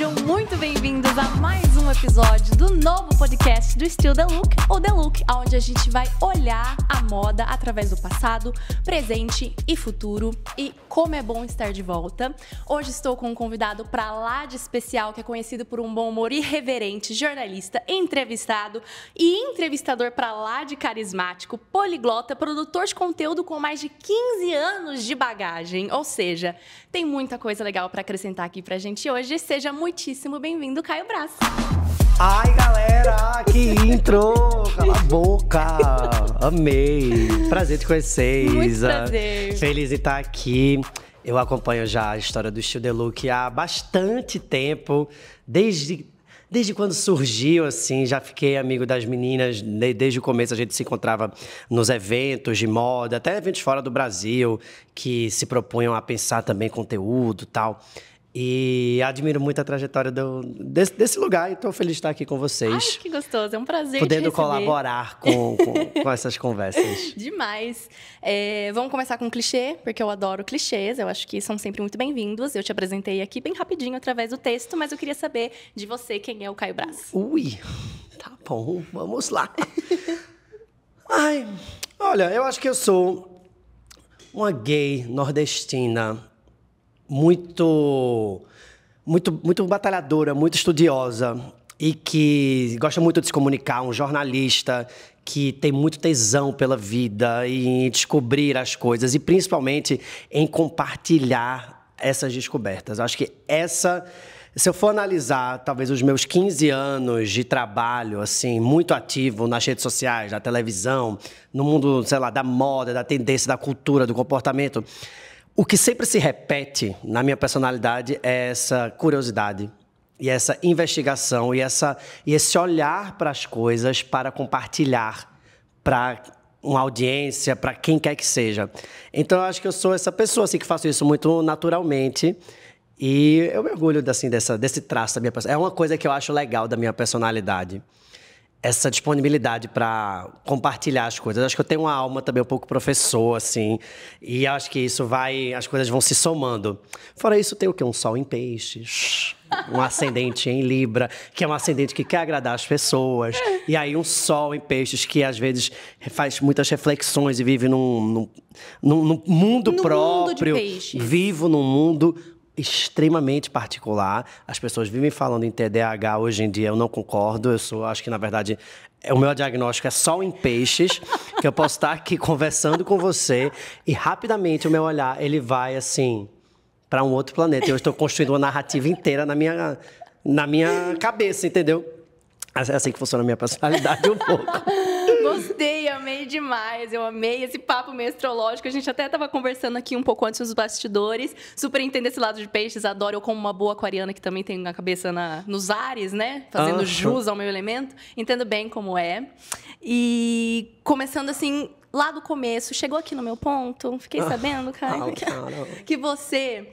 Sejam muito bem-vindos a mais um episódio do novo podcast do Still The Look, ou The Look, onde a gente vai olhar a moda através do passado, presente e futuro. E como é bom estar de volta. Hoje estou com um convidado pra lá de especial, que é conhecido por um bom humor irreverente, jornalista, entrevistado e entrevistador pra lá de carismático, poliglota, produtor de conteúdo com mais de 15 anos de bagagem. Ou seja, tem muita coisa legal pra acrescentar aqui pra gente hoje. Seja muitíssimo bem-vindo, Caio Braz. Ai, galera, que intro! Cala a boca! Amei! Prazer te conhecer, Muito Isa. prazer. Feliz em estar aqui. Eu acompanho já a história do Still The Look há bastante tempo. Desde quando surgiu, assim, já fiquei amigo das meninas. Desde o começo a gente se encontrava nos eventos de moda, até eventos fora do Brasil, que se propunham a pensar também conteúdo e tal. E admiro muito a trajetória desse lugar e estou feliz de estar aqui com vocês. Ai, que gostoso, é um prazer podendo te receber. colaborar com essas conversas. Demais. Vamos começar com um clichê, porque eu adoro clichês, eu acho que são sempre muito bem-vindos. Eu te apresentei aqui bem rapidinho através do texto, mas eu queria saber de você quem é o Caio Braz. Ui, tá bom, vamos lá. Ai, olha, eu acho que eu sou uma gay nordestina muito batalhadora, muito estudiosa e que gosta muito de se comunicar, um jornalista que tem muito tesão pela vida e em descobrir as coisas e principalmente em compartilhar essas descobertas. Acho que se eu for analisar, talvez os meus 15 anos de trabalho, assim, muito ativo nas redes sociais, na televisão, no mundo, sei lá, da moda, da tendência, da cultura, do comportamento, o que sempre se repete na minha personalidade é essa curiosidade e essa investigação e esse olhar para as coisas para compartilhar para uma audiência, para quem quer que seja. Então, eu acho que eu sou essa pessoa assim, que faço isso muito naturalmente e eu me orgulho assim, desse traço da minha personalidade. É uma coisa que eu acho legal da minha personalidade. Essa disponibilidade para compartilhar as coisas. Acho que eu tenho uma alma também um pouco professor, assim, e acho que as coisas vão se somando. Fora isso, tem o quê? Um sol em peixes, um ascendente em Libra, que é um ascendente que quer agradar as pessoas, e aí um sol em peixes que, às vezes, faz muitas reflexões e vive num mundo próprio. Mundo de peixes. Vivo num mundo extremamente particular. As pessoas vivem falando em TDAH hoje em dia, eu não concordo. Acho que, na verdade, o meu diagnóstico é só em peixes, que eu posso estar aqui conversando com você e rapidamente o meu olhar, ele vai, assim, para um outro planeta. Eu estou construindo uma narrativa inteira na minha cabeça, entendeu? É assim que funciona a minha personalidade um pouco. Gostei, amei demais. Eu amei esse papo meio astrológico. A gente até estava conversando aqui um pouco antes dos bastidores. Super entendo esse lado de peixes. Adoro eu como uma boa aquariana que também tem a cabeça nos ares, né? Fazendo jus ao meu elemento. Entendo bem como é. E começando assim, lá do começo, chegou aqui no meu ponto. Fiquei sabendo, Caio, que você,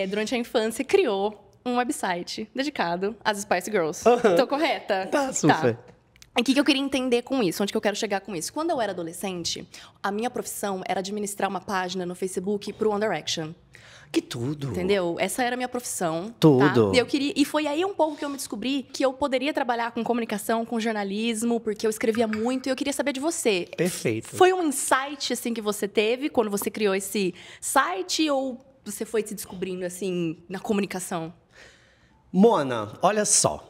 durante a infância, criou um website dedicado às Spice Girls. Tô correta? Tá, super. Tá. O que eu queria entender com isso? Onde que eu quero chegar com isso? Quando eu era adolescente, a minha profissão era administrar uma página no Facebook pro One Direction. Que tudo! Entendeu? Essa era a minha profissão. Tudo. Tá? E foi aí um pouco que eu me descobri que eu poderia trabalhar com comunicação, com jornalismo, porque eu escrevia muito e eu queria saber de você. Perfeito. Foi um insight assim, que você teve quando você criou esse site ou você foi se descobrindo assim, na comunicação? Mona, olha só.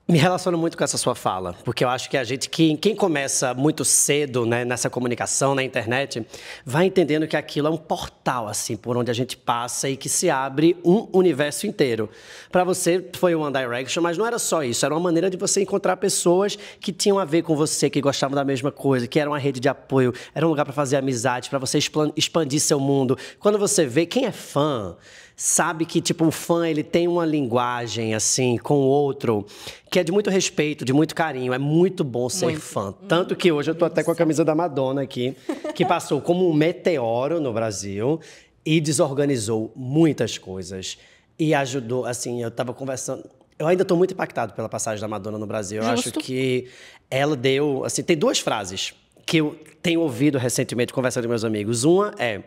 Me relaciono muito com essa sua fala, porque eu acho que quem começa muito cedo, né, nessa comunicação, na internet, vai entendendo que aquilo é um portal, assim, por onde a gente passa e que se abre um universo inteiro. Para você, foi One Direction, mas não era só isso, era uma maneira de você encontrar pessoas que tinham a ver com você, que gostavam da mesma coisa, que era uma rede de apoio, era um lugar para fazer amizade, para você expandir seu mundo. Quando você vê, quem é fã, sabe que, tipo, o fã, ele tem uma linguagem, assim, com o outro, que é de muito respeito, de muito carinho. É muito bom ser fã. Tanto que hoje eu tô até com a camisa da Madonna aqui, que passou como um meteoro no Brasil e desorganizou muitas coisas. E ajudou, assim, eu tava conversando... Eu ainda tô muito impactado pela passagem da Madonna no Brasil. Eu acho que ela deu... Assim, tem duas frases que eu tenho ouvido recentemente conversando com meus amigos. Uma é...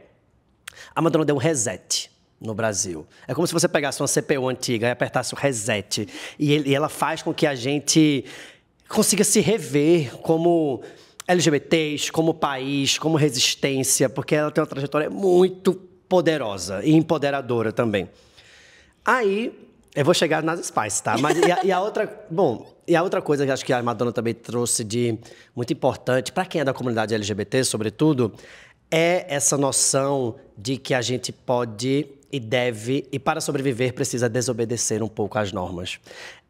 A Madonna deu um reset no Brasil. É como se você pegasse uma CPU antiga e apertasse o reset. E ela faz com que a gente consiga se rever como LGBTs, como país, como resistência, porque ela tem uma trajetória muito poderosa e empoderadora também. Aí, eu vou chegar nas Spice, tá? Mas, e a outra coisa que acho que a Madonna também trouxe de muito importante, para quem é da comunidade LGBT, sobretudo, é essa noção de que a gente pode e deve, e para sobreviver, precisa desobedecer um pouco às normas.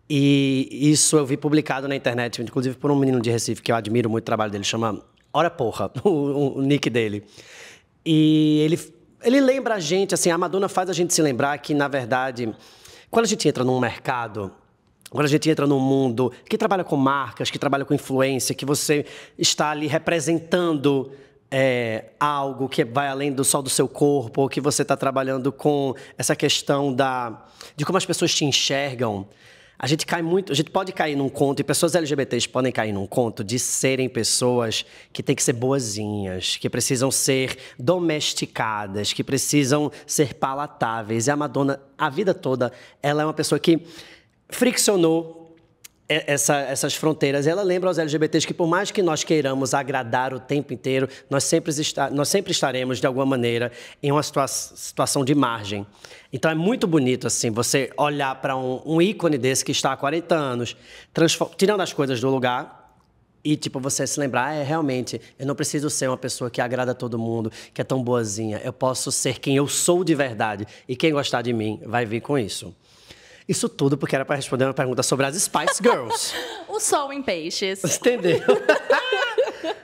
E isso eu vi publicado na internet, inclusive por um menino de Recife, que eu admiro muito o trabalho dele, chama Ora Porra, o nick dele. E ele lembra a gente, assim, a Madonna faz a gente se lembrar que, na verdade, quando a gente entra num mercado, quando a gente entra num mundo que trabalha com marcas, que trabalha com influência, que você está ali representando algo que vai além só do seu corpo, ou que você está trabalhando com essa questão de como as pessoas te enxergam, a gente pode cair num conto, e pessoas LGBTs podem cair num conto de serem pessoas que têm que ser boazinhas, que precisam ser domesticadas, que precisam ser palatáveis. E a Madonna, a vida toda, ela é uma pessoa que friccionou essas fronteiras. Ela lembra aos LGBTs que, por mais que nós queiramos agradar o tempo inteiro, nós sempre estaremos, de alguma maneira, em uma situação de margem. Então, é muito bonito, assim, você olhar para um ícone desse que está há 40 anos, tirando as coisas do lugar e, tipo, você se lembrar, realmente, eu não preciso ser uma pessoa que agrada a todo mundo, que é tão boazinha. Eu posso ser quem eu sou de verdade. E quem gostar de mim vai vir com isso. Isso tudo porque era para responder uma pergunta sobre as Spice Girls. O sol em peixes. Entendeu?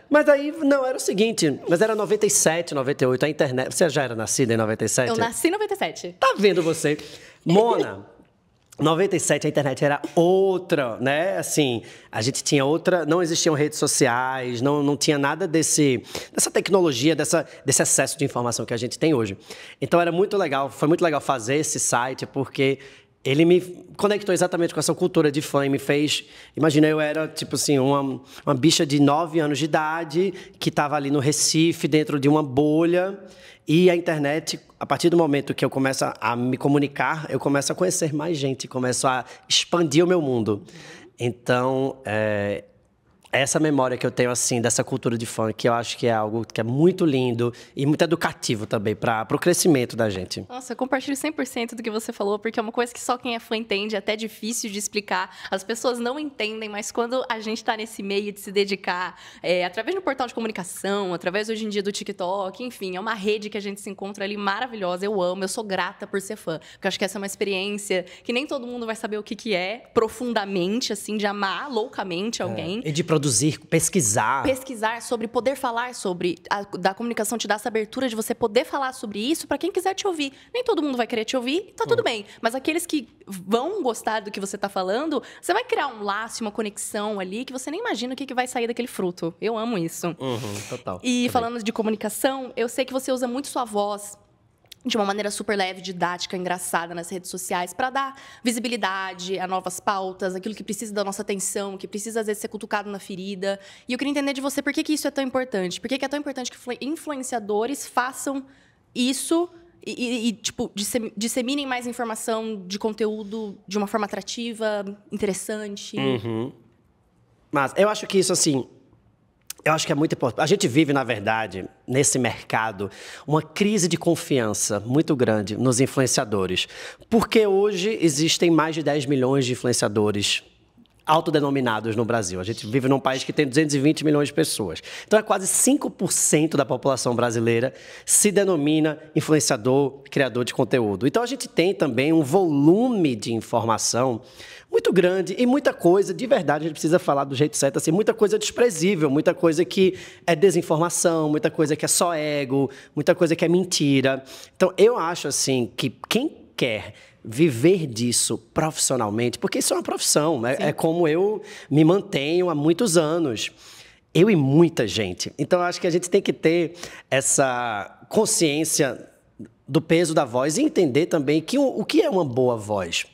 Mas aí, não, era o seguinte, mas era 97, 98, a internet... Você já era nascida em 97? Eu nasci em 97. Tá vendo você? Mona, 97 a internet era outra, né? Assim, a gente tinha outra... Não existiam redes sociais, não tinha nada dessa tecnologia, desse excesso de informação que a gente tem hoje. Então, era muito legal, foi muito legal fazer esse site, porque... Ele me conectou exatamente com essa cultura de fã e me fez... Imagina, eu era, tipo assim, uma bicha de 9 anos de idade que estava ali no Recife, dentro de uma bolha. E a internet, a partir do momento que eu começo a me comunicar, eu começo a conhecer mais gente, começo a expandir o meu mundo. Então, essa memória que eu tenho, assim, dessa cultura de fã, que eu acho que é algo que é muito lindo e muito educativo também para o crescimento da gente. Nossa, eu compartilho 100% do que você falou, porque é uma coisa que só quem é fã entende, é até difícil de explicar. As pessoas não entendem, mas quando a gente está nesse meio de se dedicar, através do portal de comunicação, através hoje em dia do TikTok, enfim, é uma rede que a gente se encontra ali maravilhosa. Eu amo, eu sou grata por ser fã, porque eu acho que essa é uma experiência que nem todo mundo vai saber o que é profundamente, assim, de amar loucamente alguém. E de produzir, pesquisar. Pesquisar sobre, poder falar sobre. Da comunicação te dá essa abertura de você poder falar sobre isso para quem quiser te ouvir. Nem todo mundo vai querer te ouvir, tá tudo bem. Mas aqueles que vão gostar do que você tá falando, você vai criar um laço, uma conexão ali que você nem imagina o que vai sair daquele fruto. Eu amo isso. Total. E falando de comunicação, eu sei que você usa muito sua voz de uma maneira super leve, didática, engraçada nas redes sociais, para dar visibilidade a novas pautas, aquilo que precisa da nossa atenção, que precisa, às vezes, ser cutucado na ferida. E eu queria entender de você por que isso é tão importante. Por que é tão importante que influenciadores façam isso e tipo, disseminem mais informação de conteúdo de uma forma atrativa, interessante. Mas eu acho que isso, assim... Eu acho que é muito importante. A gente vive, na verdade, nesse mercado, uma crise de confiança muito grande nos influenciadores. Porque hoje existem mais de 10 milhões de influenciadores autodenominados no Brasil. A gente vive num país que tem 220 milhões de pessoas. Então, é quase 5% da população brasileira se denomina influenciador, criador de conteúdo. Então, a gente tem também um volume de informação muito grande e muita coisa, de verdade, a gente precisa falar do jeito certo, assim, muita coisa desprezível, muita coisa que é desinformação, muita coisa que é só ego, muita coisa que é mentira. Então, eu acho, assim, que quem quer viver disso profissionalmente, porque isso é uma profissão, é como eu me mantenho há muitos anos. Eu e muita gente. Então, eu acho que a gente tem que ter essa consciência do peso da voz e entender também que o que é uma boa voz.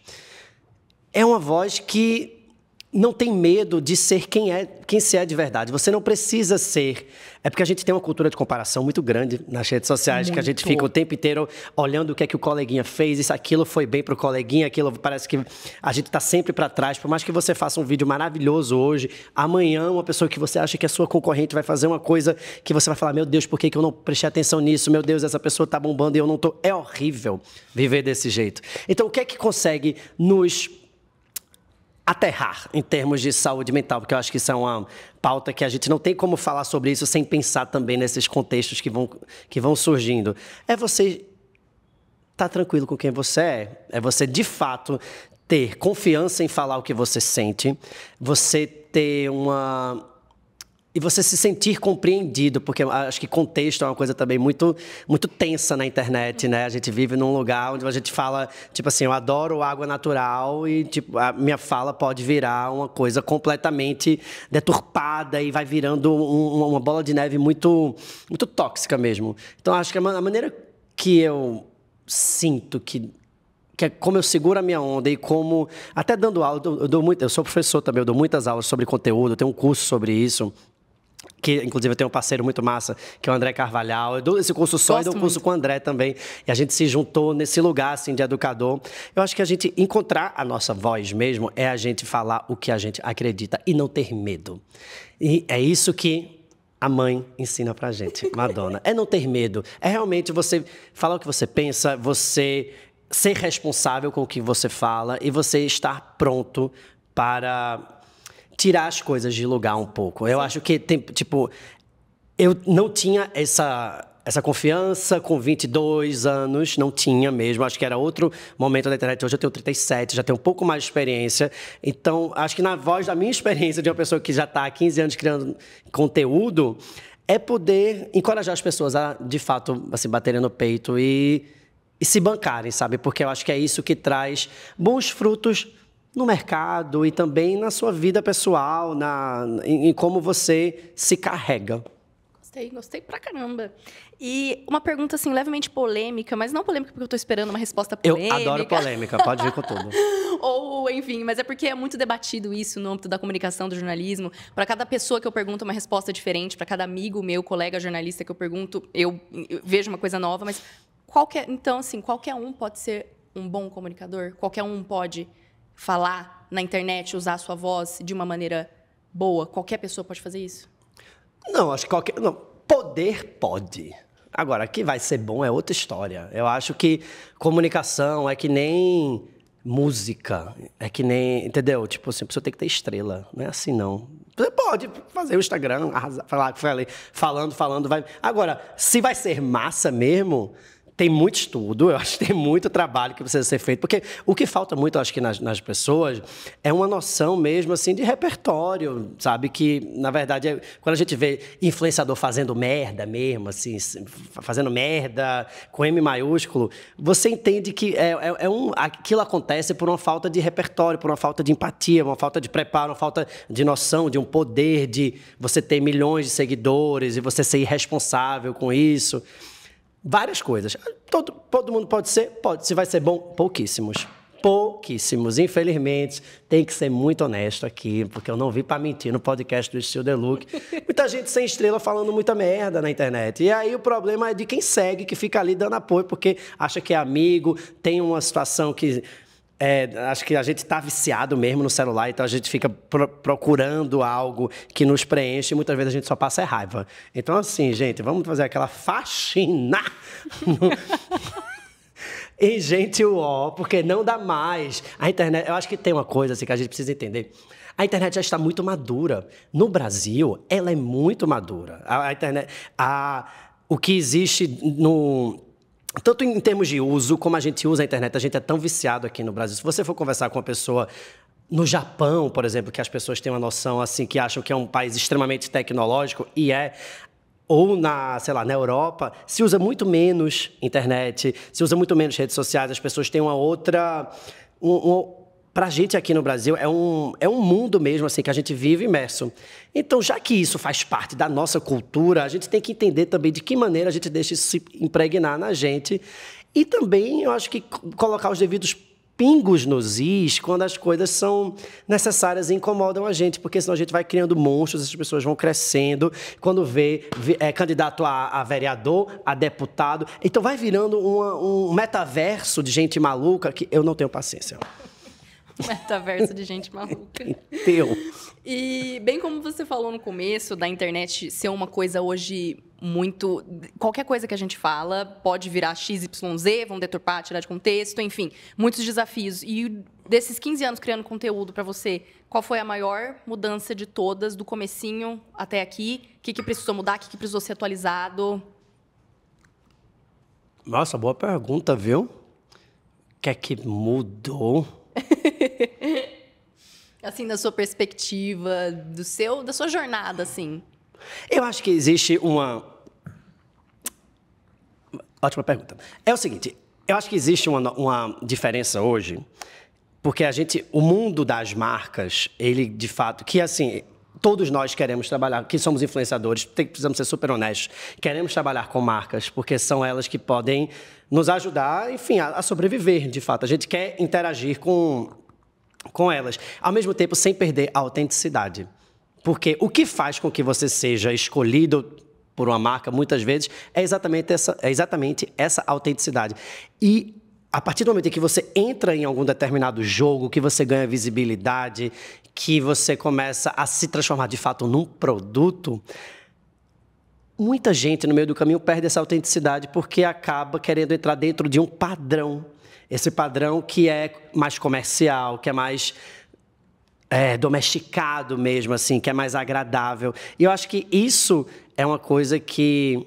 É uma voz que não tem medo de ser quem se é de verdade. Você não precisa ser. É porque a gente tem uma cultura de comparação muito grande nas redes sociais, que a gente fica o tempo inteiro olhando o que é que o coleguinha fez, isso, aquilo foi bem pro coleguinha, aquilo parece que a gente tá sempre para trás. Por mais que você faça um vídeo maravilhoso hoje, amanhã uma pessoa que você acha que é sua concorrente vai fazer uma coisa que você vai falar, meu Deus, por que eu não prestei atenção nisso? Meu Deus, essa pessoa tá bombando e eu não tô. É horrível viver desse jeito. Então, o que é que consegue nos aterrar em termos de saúde mental, porque eu acho que isso é uma pauta que a gente não tem como falar sobre isso sem pensar também nesses contextos que vão surgindo. É você estar tranquilo com quem você é você, de fato, ter confiança em falar o que você sente, você ter e você se sentir compreendido, porque eu acho que contexto é uma coisa também muito, muito tensa na internet, né? A gente vive num lugar onde a gente fala, tipo assim, eu adoro água natural e tipo, a minha fala pode virar uma coisa completamente deturpada e vai virando uma bola de neve muito, muito tóxica mesmo. Então, acho que a maneira que eu sinto que é como eu seguro a minha onda e como, até dando aula, eu sou professor também, eu dou muitas aulas sobre conteúdo, eu tenho um curso sobre isso, que inclusive eu tenho um parceiro muito massa, que é o André Carvalhal. Eu dou esse curso só e dou um curso com o André também. E a gente se juntou nesse lugar assim, de educador. Eu acho que a gente encontrar a nossa voz mesmo é a gente falar o que a gente acredita e não ter medo. E é isso que a mãe ensina pra gente, Madonna. É não ter medo. É realmente você falar o que você pensa, você ser responsável com o que você fala e você estar pronto para tirar as coisas de lugar um pouco. Eu acho que tem, tipo, eu não tinha essa confiança com 22 anos, não tinha mesmo. Acho que era outro momento da internet. Hoje eu tenho 37, já tenho um pouco mais de experiência. Então, acho que na voz da minha experiência de uma pessoa que já está há 15 anos criando conteúdo, é poder encorajar as pessoas a, de fato, assim, baterem no peito e se bancarem, sabe? Porque eu acho que é isso que traz bons frutos no mercado e também na sua vida pessoal, em como você se carrega. Gostei pra caramba. E uma pergunta, assim, levemente polêmica, mas não polêmica porque eu tô esperando uma resposta polêmica. Eu adoro polêmica, pode vir com tudo. Ou, enfim, mas é porque é muito debatido isso no âmbito da comunicação, do jornalismo. Para cada pessoa que eu pergunto, uma resposta diferente. Para cada amigo meu, colega jornalista que eu pergunto, eu vejo uma coisa nova. Mas então, assim, qualquer um pode ser um bom comunicador? Qualquer um pode falar na internet, usar a sua voz de uma maneira boa? Qualquer pessoa pode fazer isso? Não, acho que não, poder pode. Agora, que vai ser bom é outra história. Eu acho que comunicação é que nem música, é que nem, entendeu? Tipo assim, a pessoa tem que ter estrela, não é assim não. Você pode fazer o Instagram, falando, vai. Agora, se vai ser massa mesmo, tem muito estudo, eu acho que tem muito trabalho que precisa ser feito, porque o que falta muito, eu acho que nas pessoas, é uma noção mesmo, assim, de repertório, sabe? Que, na verdade, quando a gente vê influenciador fazendo merda mesmo, assim, fazendo merda com M maiúsculo, você entende que aquilo acontece por uma falta de repertório, por uma falta de empatia, uma falta de preparo, uma falta de noção, de um poder de você ter milhões de seguidores e você ser irresponsável com isso. Várias coisas. Todo mundo pode ser? Pode. Se vai ser bom? Pouquíssimos. Pouquíssimos. Infelizmente, tem que ser muito honesto aqui, porque eu não vim para mentir no podcast do Still The Look. Muita gente sem estrela falando muita merda na internet. E aí o problema é de quem segue, que fica ali dando apoio, porque acha que é amigo, tem uma situação que... acho que a gente está viciado mesmo no celular, então a gente fica procurando algo que nos preenche e muitas vezes a gente só passa raiva. Então, assim, gente, vamos fazer aquela faxina em gente porque não dá mais. A internet, eu acho que tem uma coisa assim, que a gente precisa entender. A internet já está muito madura. No Brasil, ela é muito madura. A internet, o que existe tanto em termos de uso, como a gente usa a internet, a gente é tão viciado aqui no Brasil. Se você for conversar com uma pessoa no Japão, por exemplo, que as pessoas têm uma noção assim, que acham que é um país extremamente tecnológico, ou na Europa, se usa muito menos internet, se usa muito menos redes sociais, as pessoas têm uma outra... Para a gente aqui no Brasil, é um mundo mesmo assim, que a gente vive imerso. Então, já que isso faz parte da nossa cultura, a gente tem que entender também de que maneira a gente deixa isso se impregnar na gente. E também, eu acho que colocar os devidos pingos nos is quando as coisas são necessárias e incomodam a gente, porque senão a gente vai criando monstros, as pessoas vão crescendo, quando vê é candidato a vereador, a deputado, então vai virando um metaverso de gente maluca que eu não tenho paciência. Metaverso de gente maluca. Entendeu? E bem como você falou no começo, da internet ser uma coisa hoje muito... Qualquer coisa que a gente fala pode virar XYZ, vão deturpar, tirar de contexto, enfim, muitos desafios. E desses 15 anos criando conteúdo para você, qual foi a maior mudança de todas, do comecinho até aqui? O que precisou mudar? O que precisou ser atualizado? Nossa, boa pergunta, viu? O que é que mudou? Assim, da sua perspectiva, da sua jornada, assim. Eu acho que existe uma... Ótima pergunta. É o seguinte, eu acho que existe uma diferença hoje, porque o mundo das marcas, ele, de fato, que assim... Todos nós queremos trabalhar, que somos influenciadores, precisamos ser super honestos, queremos trabalhar com marcas, porque são elas que podem nos ajudar, enfim, a sobreviver, de fato. A gente quer interagir com elas, ao mesmo tempo sem perder a autenticidade. Porque o que faz com que você seja escolhido por uma marca, muitas vezes, é exatamente essa autenticidade. E a partir do momento em que você entra em algum determinado jogo, que você ganha visibilidade, que você começa a se transformar de fato num produto, muita gente no meio do caminho perde essa autenticidade porque acaba querendo entrar dentro de um padrão. Esse padrão que é mais comercial, que é mais domesticado mesmo, assim, que é mais agradável. E eu acho que isso é uma coisa que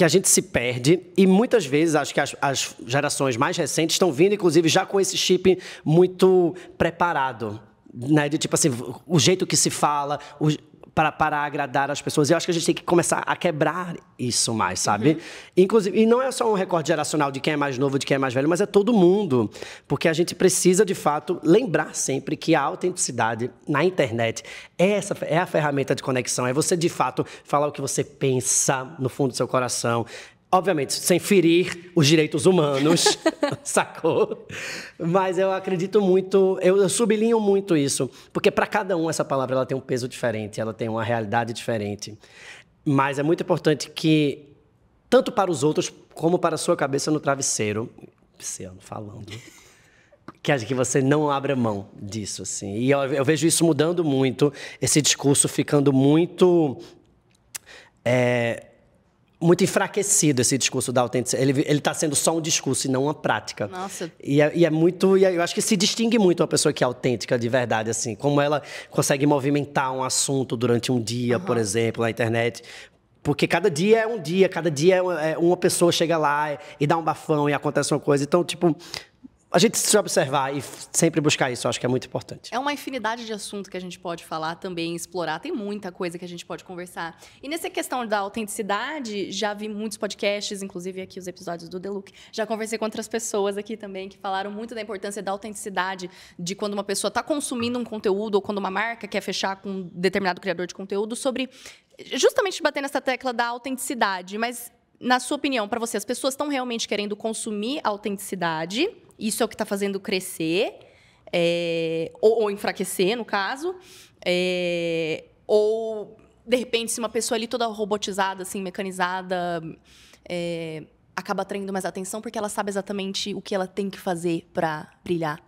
a gente se perde, e muitas vezes acho que as gerações mais recentes estão vindo, inclusive, já com esse chip muito preparado, né? De tipo assim, o jeito que se fala, para agradar as pessoas. E eu acho que a gente tem que começar a quebrar isso mais, sabe? Inclusive, e não é só um recorte geracional de quem é mais novo, de quem é mais velho, mas é todo mundo. Porque a gente precisa, de fato, lembrar sempre que a autenticidade na internet é a ferramenta de conexão. É você, de fato, falar o que você pensa no fundo do seu coração. Obviamente, sem ferir os direitos humanos, sacou? Mas eu acredito muito, eu sublinho muito isso, porque para cada um essa palavra ela tem um peso diferente, ela tem uma realidade diferente. Mas é muito importante que, tanto para os outros, como para a sua cabeça no travesseiro, falando, que você não abra mão disso, assim. E eu vejo isso mudando muito, esse discurso ficando muito... muito enfraquecido, esse discurso da autenticidade. Ele está sendo só um discurso e não uma prática. Nossa. E eu acho que se distingue muito uma pessoa que é autêntica de verdade, assim, como ela consegue movimentar um assunto durante um dia, por exemplo, na internet. Porque cada dia é um dia, cada dia uma pessoa chega lá e dá um bafão e acontece uma coisa. Então, tipo, a gente se observar e sempre buscar isso, eu acho que é muito importante. É uma infinidade de assuntos que a gente pode falar também, explorar. Tem muita coisa que a gente pode conversar. E nessa questão da autenticidade, já vi muitos podcasts, inclusive aqui os episódios do The Look. Já conversei com outras pessoas aqui também que falaram muito da importância da autenticidade, de quando uma pessoa está consumindo um conteúdo ou quando uma marca quer fechar com um determinado criador de conteúdo, sobre justamente bater nessa tecla da autenticidade. Mas, na sua opinião, para você, as pessoas estão realmente querendo consumir autenticidade? Isso é o que está fazendo crescer, ou enfraquecer, no caso. Ou, de repente, se uma pessoa ali toda robotizada, assim, mecanizada, acaba atraindo mais atenção porque ela sabe exatamente o que ela tem que fazer para brilhar.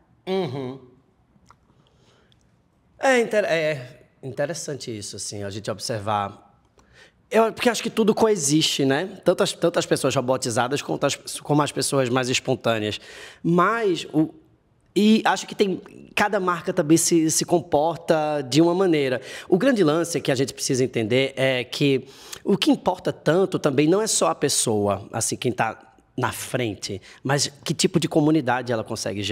É interessante isso, assim, a gente observar. Porque acho que tudo coexiste, né? Tanto as pessoas robotizadas como as pessoas mais espontâneas. Mas, e acho que cada marca também se comporta de uma maneira. O grande lance que a gente precisa entender é que o que importa tanto também não é só a pessoa, assim, quem está na frente, mas que tipo de comunidade ela consegue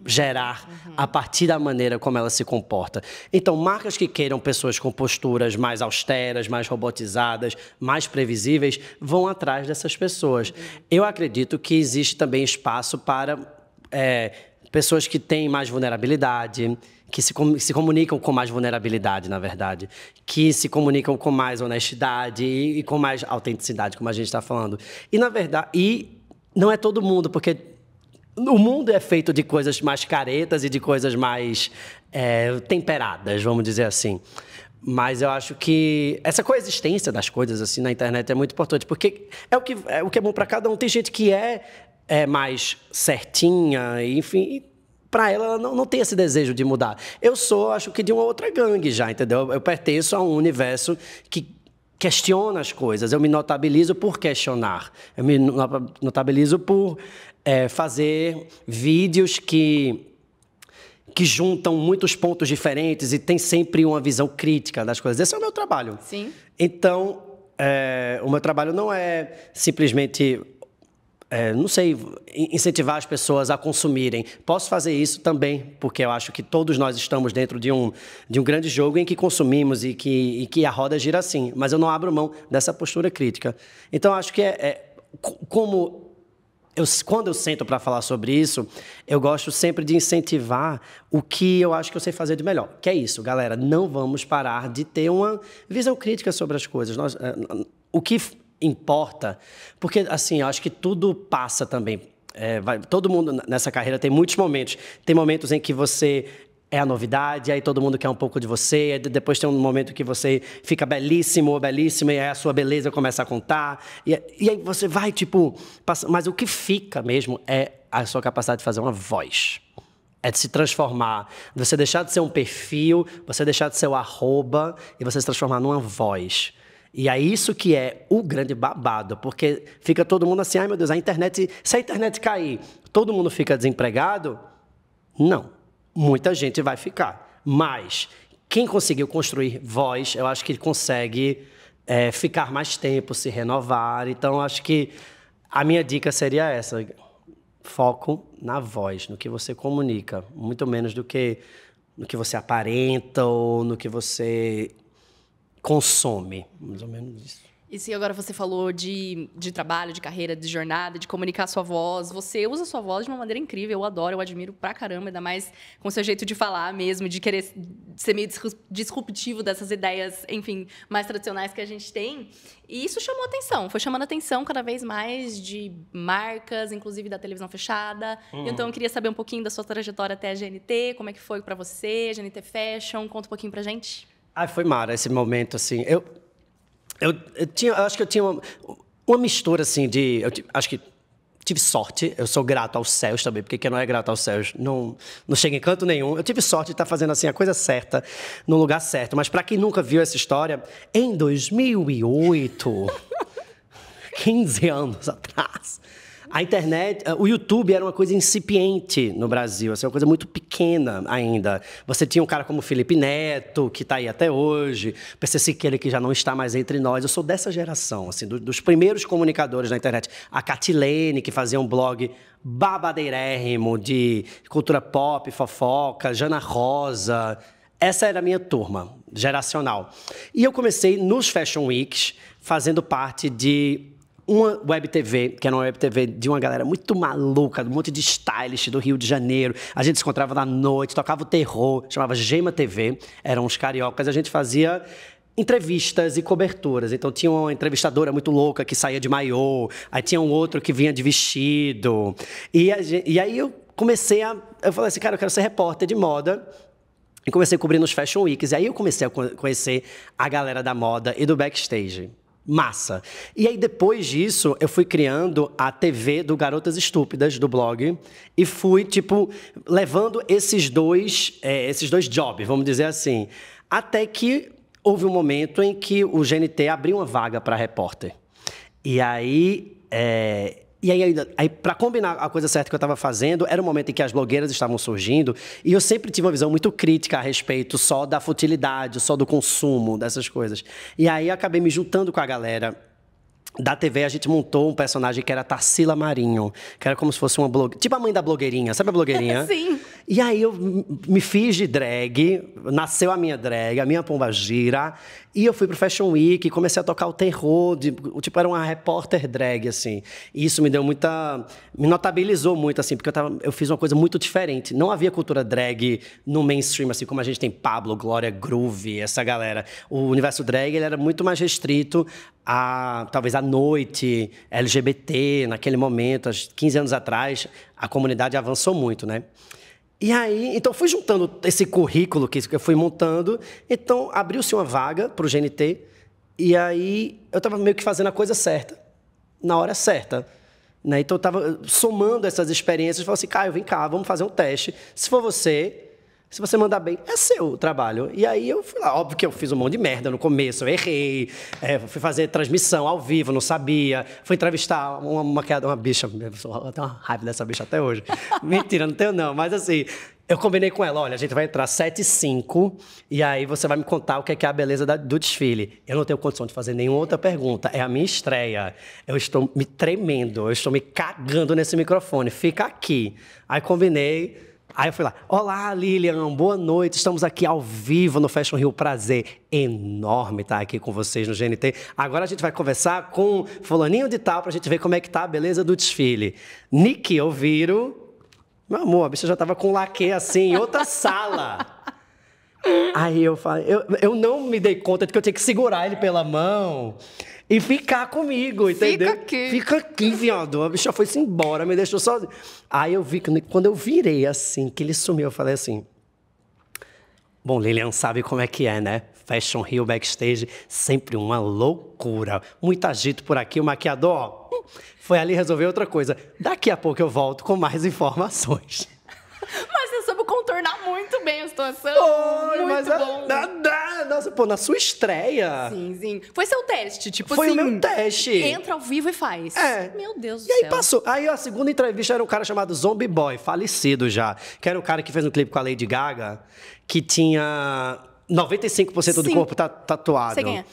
gerar a partir da maneira como ela se comporta. Então, marcas que queiram pessoas com posturas mais austeras, mais robotizadas, mais previsíveis, vão atrás dessas pessoas. Eu acredito que existe também espaço para pessoas que têm mais vulnerabilidade, que se comunicam com mais vulnerabilidade, na verdade, que se comunicam com mais honestidade e com mais autenticidade, como a gente está falando. E, na verdade, não é todo mundo, porque O mundo é feito de coisas mais caretas e de coisas mais temperadas, vamos dizer assim. Mas eu acho que essa coexistência das coisas assim na internet é muito importante, porque é o que é bom para cada um. Tem gente que é mais certinha, enfim, e para ela não tem esse desejo de mudar. Eu acho que de uma outra gangue já, entendeu? Eu pertenço a um universo que questiona as coisas. Eu me notabilizo por questionar. Eu me notabilizo por fazer vídeos que juntam muitos pontos diferentes e tem sempre uma visão crítica das coisas. Esse é o meu trabalho. Sim. Então, o meu trabalho não é simplesmente, não sei, incentivar as pessoas a consumirem. Posso fazer isso também, porque eu acho que todos nós estamos dentro de um grande jogo em que consumimos e que a roda gira assim. Mas eu não abro mão dessa postura crítica. Então, acho que como... quando eu sento para falar sobre isso, eu gosto sempre de incentivar o que eu acho que eu sei fazer de melhor. Que é isso, galera, não vamos parar de ter uma visão crítica sobre as coisas. O que importa, porque assim, eu acho que tudo passa também. Todo mundo nessa carreira tem muitos momentos. Tem momentos em que você é a novidade, aí todo mundo quer um pouco de você, aí depois tem um momento que você fica belíssimo ou belíssima, e aí a sua beleza começa a contar, e aí você vai, mas o que fica mesmo é a sua capacidade de fazer uma voz. É de se transformar, de você deixar de ser um perfil, você deixar de ser o arroba, e você se transformar numa voz. E é isso que é o grande babado, porque fica todo mundo assim, ai meu Deus, se a internet cair, todo mundo fica desempregado? Não. Muita gente vai ficar, mas quem conseguiu construir voz, eu acho que ele consegue ficar mais tempo, se renovar. Então, acho que a minha dica seria essa: foco na voz, no que você comunica, muito menos do que no que você aparenta ou no que você consome, mais ou menos isso. E se agora você falou de trabalho, de carreira, de jornada, de comunicar a sua voz, você usa a sua voz de uma maneira incrível, eu adoro, eu admiro pra caramba, ainda mais com o seu jeito de falar mesmo, de querer ser meio disruptivo dessas ideias, enfim, mais tradicionais que a gente tem. E isso chamou atenção, foi chamando atenção cada vez mais de marcas, inclusive da televisão fechada. Então, eu queria saber um pouquinho da sua trajetória até a GNT, como é que foi pra você, GNT Fashion, conta um pouquinho pra gente. Foi mara esse momento, assim. Eu acho que eu tinha uma mistura, assim, acho que tive sorte. Eu sou grato aos céus também, porque quem não é grato aos céus não chega em canto nenhum. Eu tive sorte de estar fazendo, assim, a coisa certa, no lugar certo. Mas, para quem nunca viu essa história, em 2008, 15 anos atrás, a internet, o YouTube era uma coisa incipiente no Brasil, assim, uma coisa muito pequena ainda. Você tinha um cara como Felipe Neto, que está aí até hoje, PC Siqueira, que já não está mais entre nós. Eu sou dessa geração, assim, dos primeiros comunicadores na internet. A Catilene, que fazia um blog babadeirérrimo de cultura pop, fofoca, Jana Rosa. Essa era a minha turma geracional. E eu comecei nos Fashion Weeks, fazendo parte de uma web TV, que era uma web TV de uma galera muito maluca, um monte de stylist do Rio de Janeiro. A gente se encontrava na noite, tocava o terror, chamava Gema TV, eram uns cariocas, a gente fazia entrevistas e coberturas. Então tinha uma entrevistadora muito louca que saía de maiô, aí tinha um outro que vinha de vestido. E aí eu falei assim, cara, eu quero ser repórter de moda. E comecei a cobrir nos Fashion Weeks. E aí eu comecei a conhecer a galera da moda e do backstage. Massa. E aí, depois disso, eu fui criando a TV do Garotas Estúpidas, do blog, e fui, levando esses dois jobs, vamos dizer assim. Até que houve um momento em que o GNT abriu uma vaga para repórter. E aí, para combinar a coisa certa que eu estava fazendo, era um momento em que as blogueiras estavam surgindo, e eu sempre tive uma visão muito crítica a respeito só da futilidade, só do consumo dessas coisas. E aí eu acabei me juntando com a galera da TV. A gente montou um personagem que era Tarsila Marinho, que era como se fosse uma blogueira, tipo a mãe da blogueirinha, sabe a blogueirinha? Sim. E aí eu me fiz de drag, nasceu a minha drag, a minha pombagira, e eu fui pro Fashion Week e comecei a tocar o terror, era uma repórter drag, assim. E isso me notabilizou muito, assim, porque eu fiz uma coisa muito diferente. Não havia cultura drag no mainstream, assim, como a gente tem Pablo, Glória Groove, essa galera. O universo drag, ele era muito mais restrito talvez à noite, LGBT, naquele momento, há 15 anos atrás, a comunidade avançou muito, né? E aí, então, fui juntando esse currículo que eu fui montando, então, abriu-se uma vaga para o GNT, e aí eu estava meio que fazendo a coisa certa, na hora certa. Né? Então, eu estava somando essas experiências, falei assim, Caio, vem cá, vamos fazer um teste. Se for você, se você mandar bem, é seu trabalho. E aí eu fui lá, óbvio que eu fiz um monte de merda no começo, eu errei, fui fazer transmissão ao vivo, não sabia, fui entrevistar uma bicha, eu tenho uma raiva dessa bicha até hoje. Mentira, não tenho não, mas assim, eu combinei com ela, olha, a gente vai entrar 7h05 e aí você vai me contar o que é a beleza do desfile. Eu não tenho condição de fazer nenhuma outra pergunta, é a minha estreia. Eu estou me tremendo, eu estou me cagando nesse microfone, fica aqui. Aí combinei. Aí eu fui lá, olá Lilian, boa noite, estamos aqui ao vivo no Fashion Rio, prazer enorme estar aqui com vocês no GNT. Agora a gente vai conversar com fulaninho de tal pra gente ver como é que tá a beleza do desfile. Nick, ouviram? Meu amor, a bicha já tava com laque assim, em outra sala. Aí eu falei, eu não me dei conta de que eu tinha que segurar ele pela mão e ficar comigo, entendeu? Fica aqui, viado. A bicha foi-se embora, me deixou sozinho. Aí eu vi que quando eu virei assim, que ele sumiu, eu falei assim, bom, Lilian sabe como é que é, né? Fashion Rio backstage, sempre uma loucura. Muito agito por aqui, o maquiador, ó, foi ali resolver outra coisa. Daqui a pouco eu volto com mais informações. Mas você soube contornar muito bem a situação. Foi, muito bom. Nossa, pô, na sua estreia. Sim, sim. Foi seu teste, tipo foi assim. Foi o meu teste. Entra ao vivo e faz. É. Meu Deus do céu. E aí passou. Aí a segunda entrevista era um cara chamado Zombie Boy, falecido já. Que era o cara que fez um clipe com a Lady Gaga, que tinha 95% do corpo tatuado. Você ganha.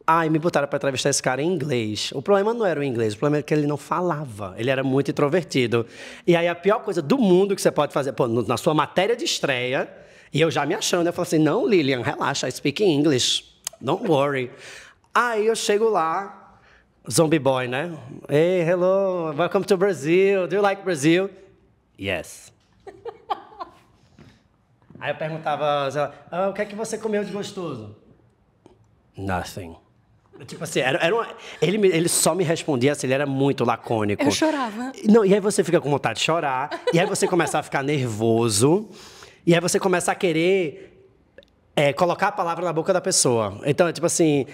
Ai, me botaram para entrevistar esse cara em inglês. O problema não era o inglês, o problema era que ele não falava. Ele era muito introvertido. E aí a pior coisa do mundo que você pode fazer, pô, na sua matéria de estreia, e eu já me achando, eu falei assim, não, Lilian, relaxa, I speak English. Don't worry. Aí eu chego lá, Zombie Boy, né? Hey, hello, welcome to Brazil. Do you like Brazil? Yes. Aí eu perguntava, o que é que você comeu de gostoso? Nothing. Tipo assim, ele só me respondia assim, ele era muito lacônico. Eu chorava. Não, e aí você fica com vontade de chorar, e aí você começa a ficar nervoso, e aí você começa a querer colocar a palavra na boca da pessoa. Então, tipo assim,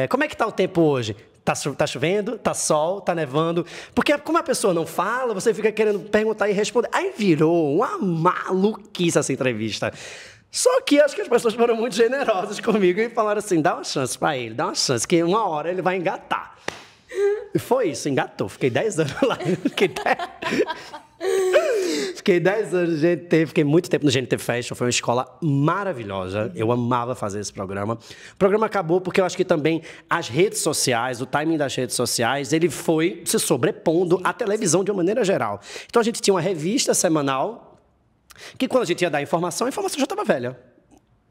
como é que tá o tempo hoje? Tá chovendo? Tá sol? Tá nevando? Porque como a pessoa não fala, você fica querendo perguntar e responder. Aí virou uma maluquice essa entrevista. Só que acho que as pessoas foram muito generosas comigo e falaram assim, dá uma chance pra ele, dá uma chance, que uma hora ele vai engatar. E foi isso, engatou. Fiquei 10 anos lá. Fiquei 10 anos no GNT, fiquei muito tempo no GNT Fashion, foi uma escola maravilhosa, eu amava fazer esse programa. O programa acabou porque eu acho que também as redes sociais, o timing das redes sociais, ele foi se sobrepondo à televisão de uma maneira geral. Então a gente tinha uma revista semanal, que quando a gente ia dar informação, a informação já estava velha.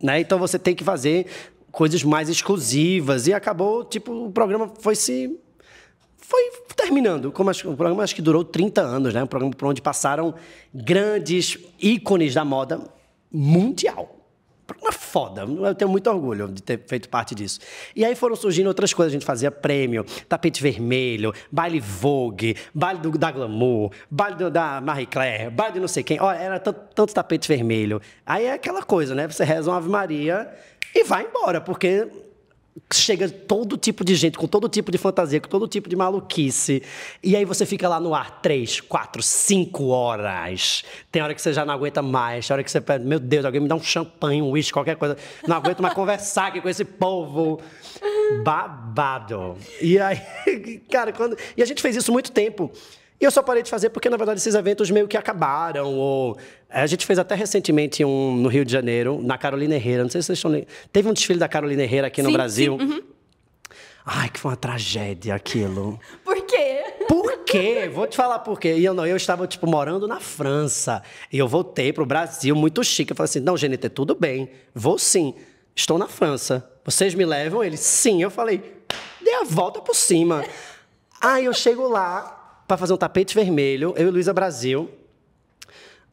Né? Então você tem que fazer coisas mais exclusivas. E acabou, tipo, o programa foi terminando. O programa acho que durou 30 anos, né? Um programa por onde passaram grandes ícones da moda mundial. Uma foda, eu tenho muito orgulho de ter feito parte disso. E aí foram surgindo outras coisas, a gente fazia prêmio, tapete vermelho, baile Vogue, baile da Glamour, baile da Marie Claire, baile de não sei quem. Olha, era tanto tapete vermelho. Aí é aquela coisa, né? Você reza uma Ave Maria e vai embora, porque chega todo tipo de gente, com todo tipo de fantasia, com todo tipo de maluquice. E aí você fica lá no ar 3, 4, 5 horas. Tem hora que você já não aguenta mais. Tem hora que você pede, meu Deus, alguém me dá um champanhe, um uísque, qualquer coisa. Não aguento mais conversar aqui com esse povo. Babado. E aí, cara, E a gente fez isso muito tempo. E eu só parei de fazer porque, na verdade, esses eventos meio que acabaram. Ou... A gente fez até recentemente um no Rio de Janeiro, na Carolina Herrera. Não sei se vocês estão... Teve um desfile da Carolina Herrera aqui no Brasil. Sim. Uhum. Ai, que foi uma tragédia aquilo. Por quê? Por quê? Vou te falar por quê. E eu estava, tipo, morando na França. E eu voltei pro Brasil, muito chique. Eu falei assim, não, GNT, tudo bem. Vou sim. Estou na França. Vocês me levam? Ele, sim. Eu falei, dê a volta por cima. Aí eu chego lá para fazer um tapete vermelho, eu e Luísa Brasil.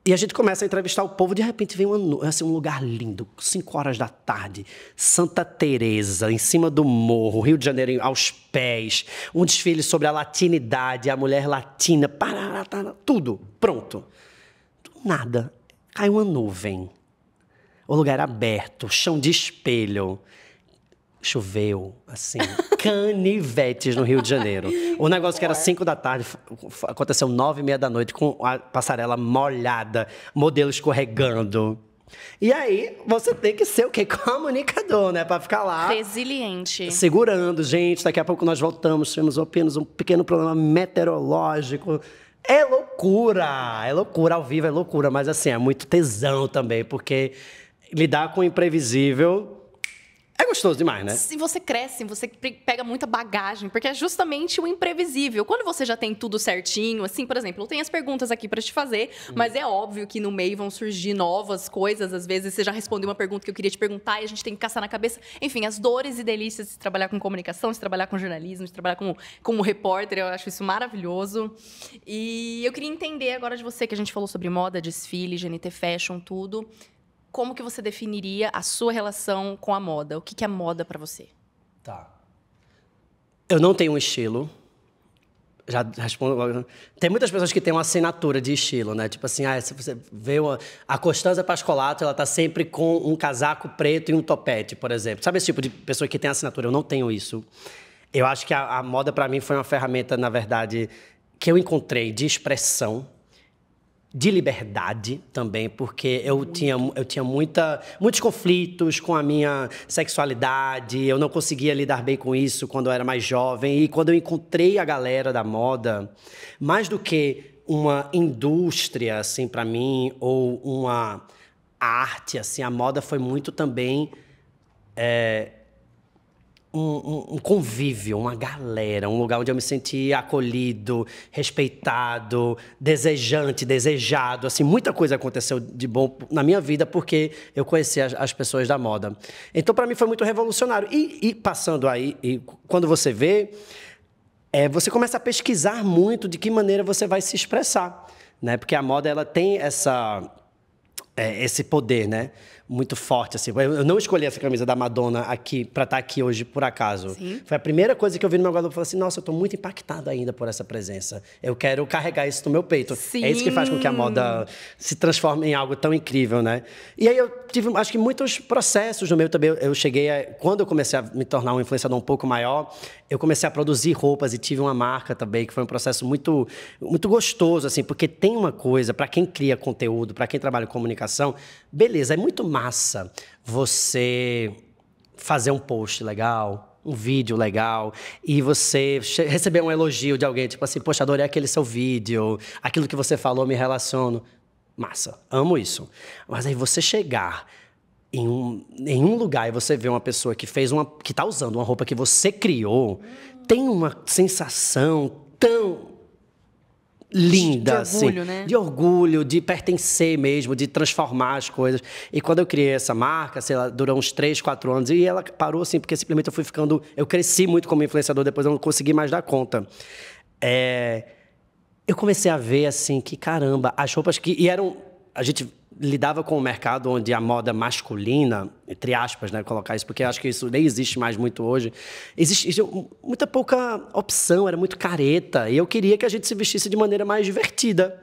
E a gente começa a entrevistar o povo, de repente vem assim, um lugar lindo, 5 horas da tarde, Santa Teresa, em cima do morro, Rio de Janeiro aos pés, um desfile sobre a latinidade, a mulher latina, parará, tudo, pronto. Do nada, cai uma nuvem, o lugar aberto, chão de espelho, choveu, assim, canivetes no Rio de Janeiro. O negócio que era 5 da tarde, aconteceu 9h30 da noite, com a passarela molhada, modelo escorregando. E aí, você tem que ser o quê? Comunicador, né? Pra ficar lá... resiliente. Segurando, gente. Daqui a pouco nós voltamos, tivemos apenas um pequeno problema meteorológico. É loucura ao vivo é loucura, mas assim, é muito tesão também, porque lidar com o imprevisível... é gostoso demais, né? Se você cresce, você pega muita bagagem, porque é justamente o imprevisível. Quando você já tem tudo certinho, assim, por exemplo, eu tenho as perguntas aqui para te fazer, mas é óbvio que no meio vão surgir novas coisas. Às vezes você já respondeu uma pergunta que eu queria te perguntar e a gente tem que caçar na cabeça. Enfim, as dores e delícias de trabalhar com comunicação, de trabalhar com jornalismo, de trabalhar como repórter, eu acho isso maravilhoso. E eu queria entender agora de você, que a gente falou sobre moda, desfile, GNT Fashion, tudo. Como que você definiria a sua relação com a moda? O que é moda para você? Tá. Eu não tenho um estilo. Já respondo. Tem muitas pessoas que têm uma assinatura de estilo, né? Tipo assim, se você vê a Costanza Pascolato, ela tá sempre com um casaco preto e um topete, por exemplo. Sabe esse tipo de pessoa que tem assinatura? Eu não tenho isso. Eu acho que a moda, para mim, foi uma ferramenta, na verdade, que eu encontrei de expressão, de liberdade também, porque eu tinha muitos conflitos com a minha sexualidade, eu não conseguia lidar bem com isso quando eu era mais jovem, e quando eu encontrei a galera da moda, mais do que uma indústria, assim, para mim, ou uma arte, assim, a moda foi muito também um convívio, uma galera, um lugar onde eu me sentia acolhido, respeitado, desejado, assim, muita coisa aconteceu de bom na minha vida porque eu conheci as pessoas da moda. Então, para mim, foi muito revolucionário. E passando aí, quando você vê, você começa a pesquisar muito de que maneira você vai se expressar, né? Porque a moda, ela tem esse poder, né? Muito forte, assim. Eu não escolhi essa camisa da Madonna aqui para estar aqui hoje por acaso. Sim. Foi a primeira coisa que eu vi no meu guarda-roupa. Eu falei assim, nossa, eu estou muito impactado ainda por essa presença. Eu quero carregar isso no meu peito. Sim. É isso que faz com que a moda se transforme em algo tão incrível, né? E aí eu tive, acho que, muitos processos no meu também. Eu cheguei quando eu comecei a me tornar um influenciador um pouco maior, eu comecei a produzir roupas e tive uma marca também, que foi um processo muito, muito gostoso, assim, porque tem uma coisa, para quem cria conteúdo, para quem trabalha em comunicação, beleza, é muito massa você fazer um post legal, um vídeo legal, e você receber um elogio de alguém, tipo assim, poxa, adorei aquele seu vídeo, aquilo que você falou, me relaciono. Massa, amo isso. Mas aí você chegar em um lugar e você vê uma pessoa que tá usando uma roupa que você criou, tem uma sensação tão linda, de orgulho, assim, né? De orgulho, de pertencer mesmo, de transformar as coisas. E quando eu criei essa marca, sei lá, durou uns 3, 4 anos, e ela parou assim, porque simplesmente eu cresci muito como influenciador, depois eu não consegui mais dar conta. Eu comecei a ver, assim, que caramba, as roupas a gente lidava com um mercado onde a moda masculina, entre aspas, né, colocar isso, porque eu acho que isso nem existe mais muito hoje, existia muita pouca opção, era muito careta, e eu queria que a gente se vestisse de maneira mais divertida,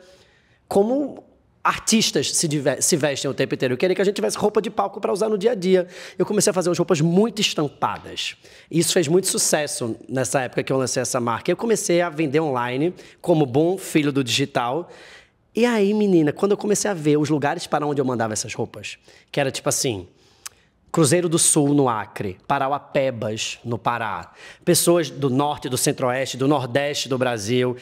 como artistas se vestem o tempo inteiro. Eu queria que a gente tivesse roupa de palco para usar no dia a dia. Eu comecei a fazer umas roupas muito estampadas. E isso fez muito sucesso nessa época que eu lancei essa marca. Eu comecei a vender online, como bom filho do digital. E aí, menina, quando eu comecei a ver os lugares para onde eu mandava essas roupas, que era tipo assim, Cruzeiro do Sul, no Acre, Parauapebas, no Pará, pessoas do norte, do centro-oeste, do nordeste do Brasil.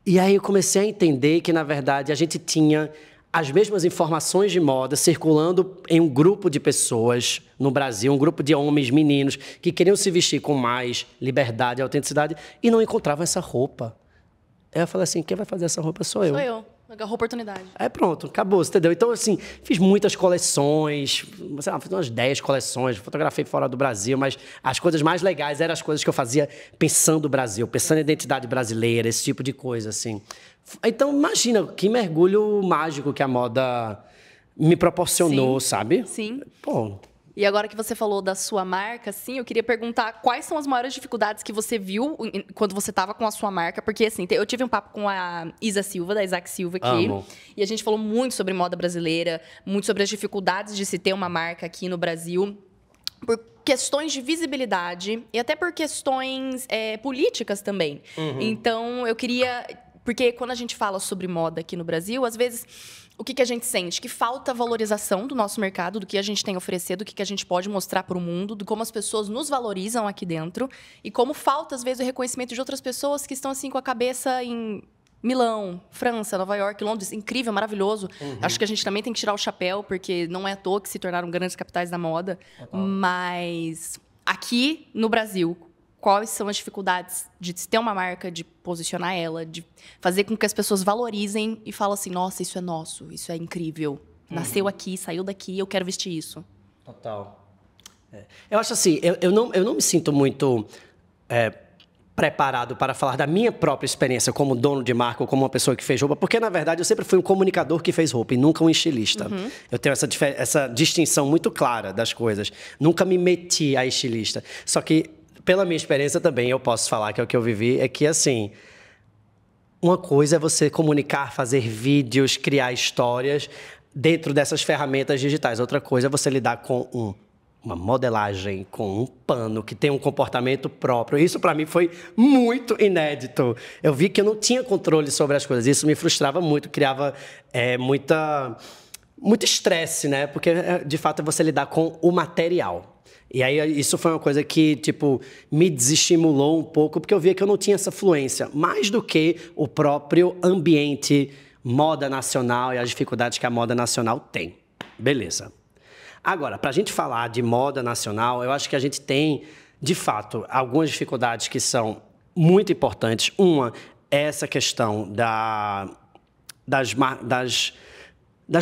E aí eu comecei a entender que, na verdade, a gente tinha as mesmas informações de moda circulando em um grupo de pessoas no Brasil, um grupo de homens, meninos, que queriam se vestir com mais liberdade e autenticidade e não encontravam essa roupa. Aí eu falei assim, quem vai fazer essa roupa sou eu. Sou eu. Agarrou a oportunidade. Pronto, acabou, entendeu? Então, assim, fiz muitas coleções, sei lá, fiz umas 10 coleções, fotografei fora do Brasil, mas as coisas mais legais eram as coisas que eu fazia pensando no Brasil, pensando em identidade brasileira, esse tipo de coisa, assim. Então, imagina que mergulho mágico que a moda me proporcionou, sabe? Sim. Pô. E agora que você falou da sua marca, assim, eu queria perguntar quais são as maiores dificuldades que você viu quando você estava com a sua marca. Porque, assim, eu tive um papo com a Isa Silva, da Isaac Silva, aqui. Amo. E a gente falou muito sobre moda brasileira, muito sobre as dificuldades de se ter uma marca aqui no Brasil. Por questões de visibilidade e até por questões políticas também. Então, eu queria... Porque quando a gente fala sobre moda aqui no Brasil, às vezes... O que a gente sente? Que falta valorização do nosso mercado, do que a gente tem a oferecer, do que a gente pode mostrar para o mundo, de como as pessoas nos valorizam aqui dentro e como falta, às vezes, o reconhecimento de outras pessoas que estão assim com a cabeça em Milão, França, Nova York, Londres. Incrível, maravilhoso. Acho que a gente também tem que tirar o chapéu, porque não é à toa que se tornaram grandes capitais da moda. Mas aqui no Brasil... Quais são as dificuldades de ter uma marca, de posicionar ela, de fazer com que as pessoas valorizem e falem assim, nossa, isso é nosso, isso é incrível. Nasceu aqui, saiu daqui, eu quero vestir isso. Total. Eu acho assim, eu não me sinto muito preparado para falar da minha própria experiência como dono de marca ou como uma pessoa que fez roupa, porque, na verdade, eu sempre fui um comunicador que fez roupa e nunca um estilista. Eu tenho essa distinção muito clara das coisas. Nunca me meti a estilista. Só que, pela minha experiência também, eu posso falar que é o que eu vivi, é que, assim, uma coisa é você comunicar, fazer vídeos, criar histórias dentro dessas ferramentas digitais. Outra coisa é você lidar com uma modelagem, com um pano que tem um comportamento próprio. Isso, para mim, foi muito inédito. Eu vi que eu não tinha controle sobre as coisas. Isso me frustrava muito, criava muito estresse, né? Porque, de fato, é você lidar com o material. E aí, isso foi uma coisa que, tipo, me desestimulou um pouco, porque eu via que eu não tinha essa fluência. Mais do que o próprio ambiente moda nacional e as dificuldades que a moda nacional tem. Beleza. Agora, para a gente falar de moda nacional, eu acho que a gente tem, de fato, algumas dificuldades que são muito importantes. Uma é essa questão das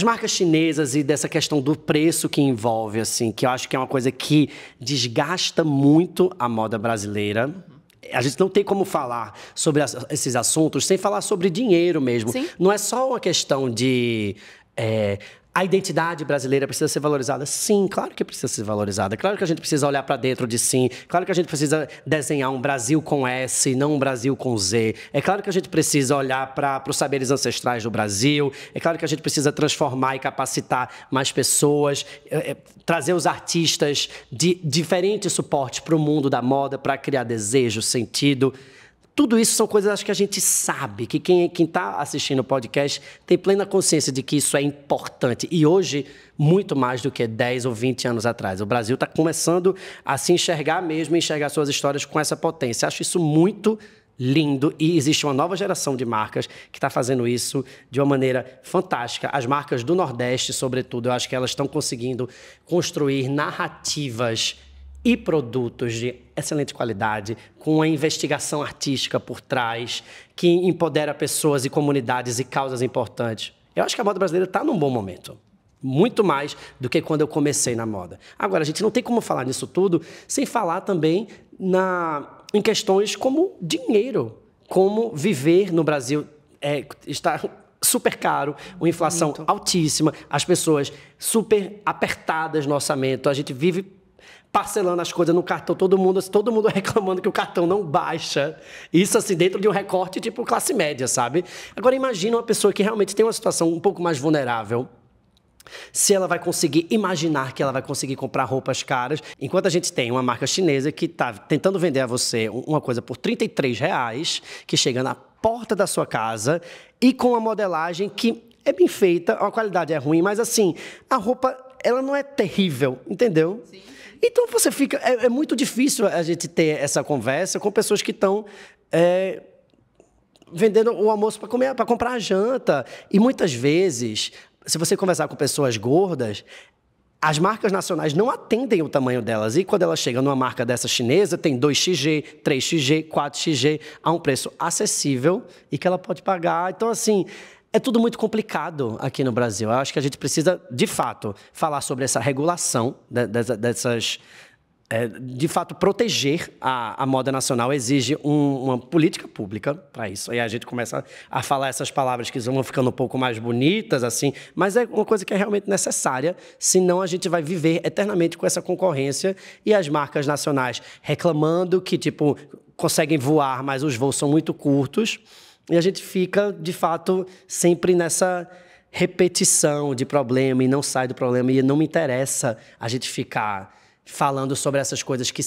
marcas chinesas e dessa questão do preço que envolve, assim, que eu acho que é uma coisa que desgasta muito a moda brasileira. A gente não tem como falar sobre esses assuntos sem falar sobre dinheiro mesmo. Sim. Não é só uma questão de... a identidade brasileira precisa ser valorizada? Sim, claro que precisa ser valorizada. Claro que a gente precisa olhar para dentro de si. Claro que a gente precisa desenhar um Brasil com S, não um Brasil com Z. É claro que a gente precisa olhar para os saberes ancestrais do Brasil. É claro que a gente precisa transformar e capacitar mais pessoas, trazer os artistas de diferentes suportes para o mundo da moda, para criar desejo, sentido. Tudo isso são coisas que a gente sabe, que quem está assistindo o podcast tem plena consciência de que isso é importante. E hoje, muito mais do que 10 ou 20 anos atrás. O Brasil está começando a se enxergar mesmo, enxergar suas histórias com essa potência. Acho isso muito lindo e existe uma nova geração de marcas que está fazendo isso de uma maneira fantástica. As marcas do Nordeste, sobretudo, eu acho que elas estão conseguindo construir narrativas e produtos de excelente qualidade, com uma investigação artística por trás, que empodera pessoas e comunidades e causas importantes. Eu acho que a moda brasileira está num bom momento. Muito mais do que quando eu comecei na moda. Agora, a gente não tem como falar nisso tudo sem falar também em questões como dinheiro, como viver no Brasil está super caro, uma inflação altíssima, as pessoas super apertadas no orçamento, a gente vive parcelando as coisas no cartão, todo mundo reclamando que o cartão não baixa. Isso, assim, dentro de um recorte tipo classe média, sabe? Agora, imagina uma pessoa que realmente tem uma situação um pouco mais vulnerável, se ela vai conseguir imaginar que ela vai conseguir comprar roupas caras, enquanto a gente tem uma marca chinesa que está tentando vender a você uma coisa por R$33, que chega na porta da sua casa e com uma modelagem que é bem feita, a qualidade é ruim, mas, assim, a roupa, ela não é terrível, entendeu? Sim. Então, você fica... É muito difícil a gente ter essa conversa com pessoas que estão vendendo o almoço para comer, para comprar a janta. E, muitas vezes, se você conversar com pessoas gordas, as marcas nacionais não atendem o tamanho delas. E, quando elas chegam numa marca dessa chinesa, tem 2XG, 3XG, 4XG, a um preço acessível e que ela pode pagar. Então, assim... é tudo muito complicado aqui no Brasil. Eu acho que a gente precisa, de fato, falar sobre essa regulação dessas... de fato, proteger a moda nacional exige uma política pública para isso. Aí a gente começa a falar essas palavras que vão ficando um pouco mais bonitas, assim, mas é uma coisa que é realmente necessária, senão a gente vai viver eternamente com essa concorrência e as marcas nacionais reclamando que, tipo, conseguem voar, mas os voos são muito curtos, e a gente fica, de fato, sempre nessa repetição de problema e não sai do problema, e não me interessa a gente ficar falando sobre essas coisas que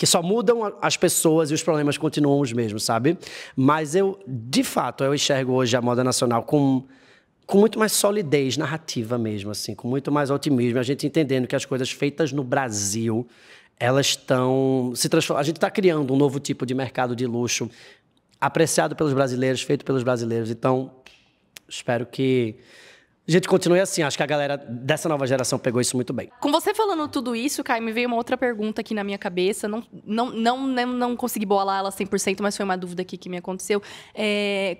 só mudam as pessoas e os problemas continuam os mesmos, sabe? Mas de fato, eu enxergo hoje a moda nacional com muito mais solidez narrativa mesmo, assim, com muito mais otimismo, a gente entendendo que as coisas feitas no Brasil, elas estão se transformando. A gente está criando um novo tipo de mercado de luxo, apreciado pelos brasileiros, feito pelos brasileiros. Então, espero que a gente continue assim. Acho que a galera dessa nova geração pegou isso muito bem. Com você falando tudo isso, Caio, me veio uma outra pergunta aqui na minha cabeça. Não consegui bolar ela 100%, mas foi uma dúvida aqui que me aconteceu.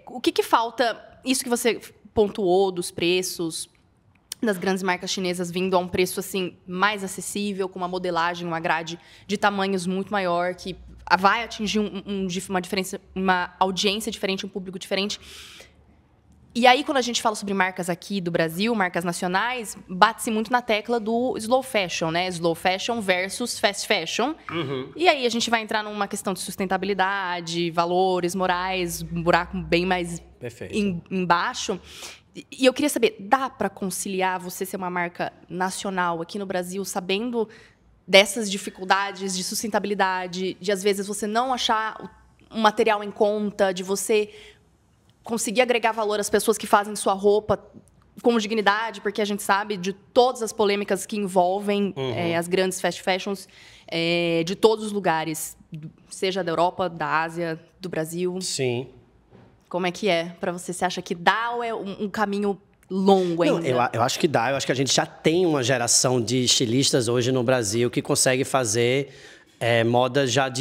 O que falta, isso que você pontuou dos preços das grandes marcas chinesas vindo a um preço assim mais acessível, com uma modelagem, uma grade de tamanhos muito maior, que vai atingir uma audiência diferente, um público diferente. E aí, quando a gente fala sobre marcas aqui do Brasil, marcas nacionais, bate-se muito na tecla do slow fashion, né? Slow fashion versus fast fashion. Uhum. E aí a gente vai entrar numa questão de sustentabilidade, valores morais, um buraco bem mais embaixo. E eu queria saber, dá para conciliar você ser uma marca nacional aqui no Brasil, sabendo dessas dificuldades de sustentabilidade, de às vezes você não achar um material em conta, de você conseguir agregar valor às pessoas que fazem sua roupa com dignidade, porque a gente sabe de todas as polêmicas que envolvem as grandes fast fashions de todos os lugares, seja da Europa, da Ásia, do Brasil. Sim. Como é que é para você? Você acha que dá ou é um caminho longo ainda? Não, eu acho que dá. Eu acho que a gente já tem uma geração de estilistas hoje no Brasil que consegue fazer moda já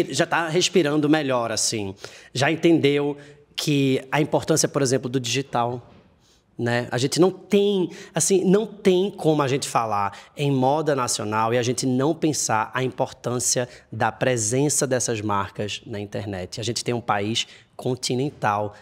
já está respirando melhor, assim. Já entendeu que a importância, por exemplo, do digital, né? A gente não tem como a gente falar em moda nacional e a gente não pensar a importância da presença dessas marcas na internet. A gente tem um país continental,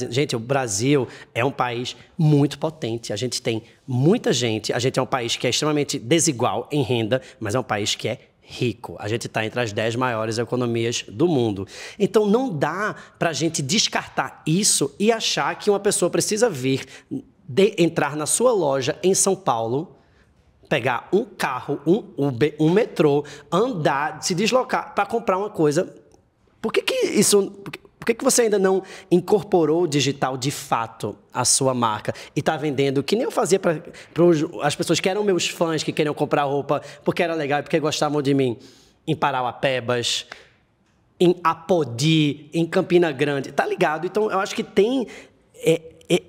gente, o Brasil é um país muito potente. A gente tem muita gente, a gente é um país que é extremamente desigual em renda, mas é um país que é rico. A gente está entre as 10 maiores economias do mundo. Então, não dá para a gente descartar isso e achar que uma pessoa precisa entrar na sua loja em São Paulo, pegar um carro, um Uber, um metrô, andar, se deslocar para comprar uma coisa. Por que você ainda não incorporou o digital de fato à sua marca e está vendendo, que nem eu fazia para as pessoas que eram meus fãs, que queriam comprar roupa porque era legal e porque gostavam de mim, em Parauapebas, em Apodi, em Campina Grande, tá ligado? Então, eu acho que tem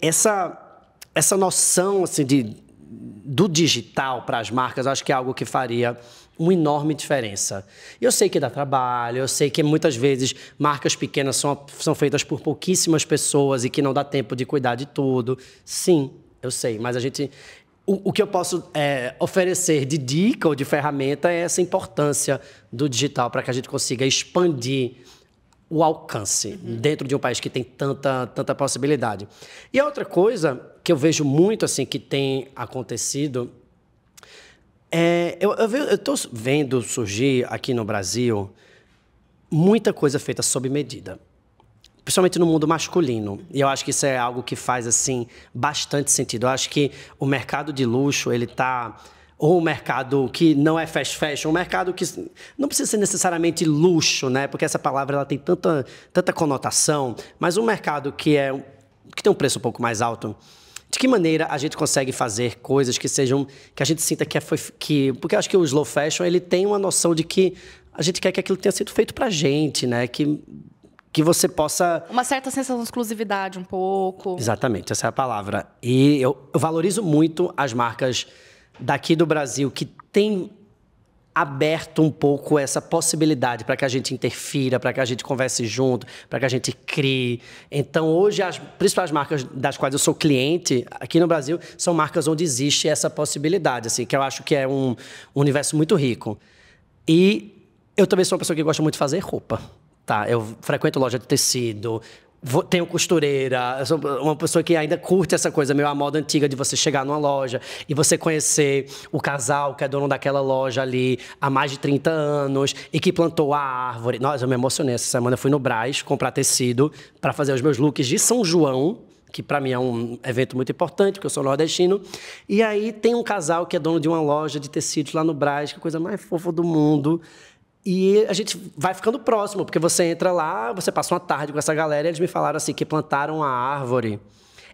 essa noção assim, do digital para as marcas, eu acho que é algo que faria uma enorme diferença. Eu sei que dá trabalho, eu sei que muitas vezes marcas pequenas são feitas por pouquíssimas pessoas e que não dá tempo de cuidar de tudo. Sim, eu sei, mas o que eu posso oferecer de dica ou de ferramenta é essa importância do digital para que a gente consiga expandir o alcance dentro de um país que tem tanta possibilidade. E a outra coisa que eu vejo muito assim que tem acontecido eu estou vendo surgir aqui no Brasil muita coisa feita sob medida, principalmente no mundo masculino. E eu acho que isso é algo que faz assim bastante sentido. Eu acho que o mercado de luxo, ou um mercado que não é fast fashion, um mercado que não precisa ser necessariamente luxo, né? Porque essa palavra ela tem tanta conotação, mas um mercado que tem um preço um pouco mais alto. De que maneira a gente consegue fazer coisas que a gente sinta porque eu acho que o slow fashion ele tem uma noção de que a gente quer que aquilo tenha sido feito pra gente, né? Que você possa... Uma certa sensação de exclusividade, um pouco. Exatamente, essa é a palavra. E eu valorizo muito as marcas daqui do Brasil que têm aberto um pouco essa possibilidade para que a gente interfira, para que a gente converse junto, para que a gente crie. Então, hoje, as principais marcas das quais eu sou cliente, aqui no Brasil, são marcas onde existe essa possibilidade, assim, que eu acho que é um universo muito rico. E eu também sou uma pessoa que gosta muito de fazer roupa, tá? Eu frequento loja de tecido, tenho costureira, eu sou uma pessoa que ainda curte essa coisa, meio a moda antiga de você chegar numa loja e você conhecer o casal que é dono daquela loja ali há mais de 30 anos e que plantou a árvore. Nossa, eu me emocionei essa semana, eu fui no Brás comprar tecido para fazer os meus looks de São João, que para mim é um evento muito importante, porque eu sou nordestino. E aí tem um casal que é dono de uma loja de tecidos lá no Brás, que é a coisa mais fofa do mundo. E a gente vai ficando próximo, porque você entra lá, você passa uma tarde com essa galera, e eles me falaram assim, que plantaram a árvore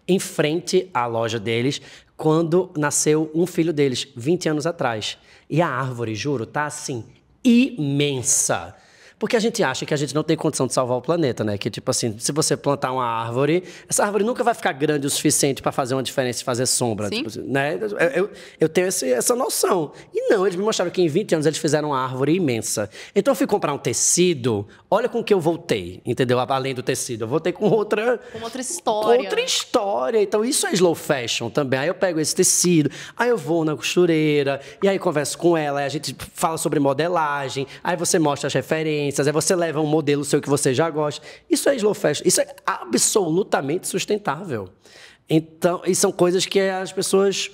em frente à loja deles, quando nasceu um filho deles, 20 anos atrás. E a árvore, juro, tá assim, imensa. Porque a gente acha que a gente não tem condição de salvar o planeta, né? Que, tipo assim, se você plantar uma árvore, essa árvore nunca vai ficar grande o suficiente para fazer uma diferença e fazer sombra. Sim. Tipo assim, né? Eu tenho essa noção. E não, eles me mostraram que em 20 anos eles fizeram uma árvore imensa. Então eu fui comprar um tecido, olha com que eu voltei, entendeu? Além do tecido, eu voltei com outra... Com outra história. Outra história. Então isso é slow fashion também. Aí eu pego esse tecido, aí eu vou na costureira, e aí converso com ela, aí a gente fala sobre modelagem, aí você mostra as referências, aí você leva um modelo seu que você já gosta. Isso é slow fashion. Isso é absolutamente sustentável. Então, e são coisas que as pessoas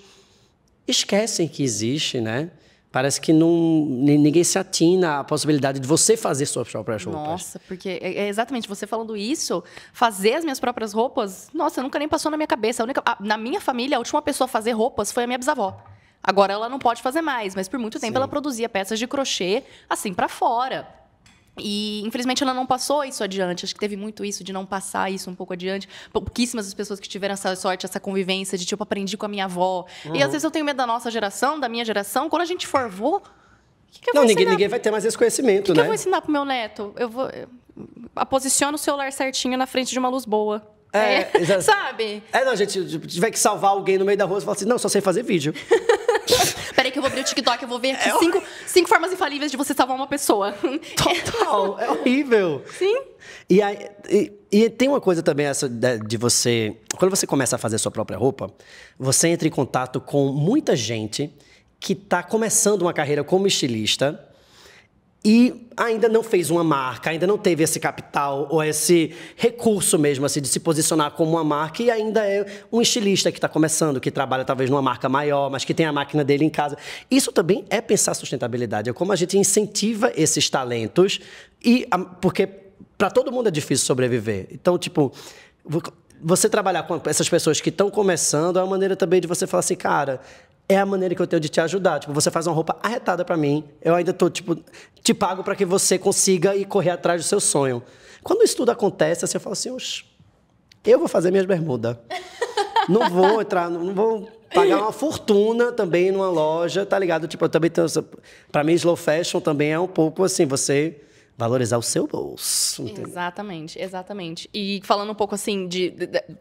esquecem que existe, né? Parece que ninguém se atina à possibilidade de você fazer suas próprias roupas. Nossa, porque é exatamente você falando isso, fazer as minhas próprias roupas, nossa, nunca nem passou na minha cabeça. Na minha família, a última pessoa a fazer roupas foi a minha bisavó. Agora ela não pode fazer mais, mas por muito tempo ela produzia peças de crochê assim para fora. E, infelizmente, ela não passou isso adiante. Acho que teve muito isso de não passar isso um pouco adiante. Pouquíssimas as pessoas que tiveram essa sorte, essa convivência de, tipo, aprendi com a minha avó. E, às vezes, eu tenho medo da nossa geração, da minha geração. Quando a gente for avô, o que eu vou ensinar? Ninguém vai ter mais esse conhecimento, O né? que eu vou ensinar pro meu neto? Posiciona o celular certinho na frente de uma luz boa. Sabe? Não, a gente tiver que salvar alguém no meio da rua, você fala assim, não, só sei fazer vídeo. Peraí que eu vou abrir o TikTok, eu vou ver aqui cinco formas infalíveis de você salvar uma pessoa. Total, é horrível. Sim. E tem uma coisa também essa de você... Quando você começa a fazer sua própria roupa, você entra em contato com muita gente que está começando uma carreira como estilista e ainda não fez uma marca, ainda não teve esse capital ou esse recurso mesmo assim, de se posicionar como uma marca e ainda é um estilista que está começando, que trabalha talvez numa marca maior, mas que tem a máquina dele em casa. Isso também é pensar sustentabilidade, é como a gente incentiva esses talentos, porque para todo mundo é difícil sobreviver. Então, tipo, você trabalhar com essas pessoas que estão começando é uma maneira também de você falar assim, cara... É a maneira que eu tenho de te ajudar. Tipo, você faz uma roupa arretada pra mim, eu ainda te pago pra que você consiga ir correr atrás do seu sonho. Quando isso tudo acontece, assim, eu falo assim, eu vou fazer minhas bermudas. Não vou pagar uma fortuna também numa loja, tá ligado? Tipo, eu também tenho... Pra mim, slow fashion também é um pouco assim, você... valorizar o seu bolso. Entendeu? Exatamente. E falando um pouco assim,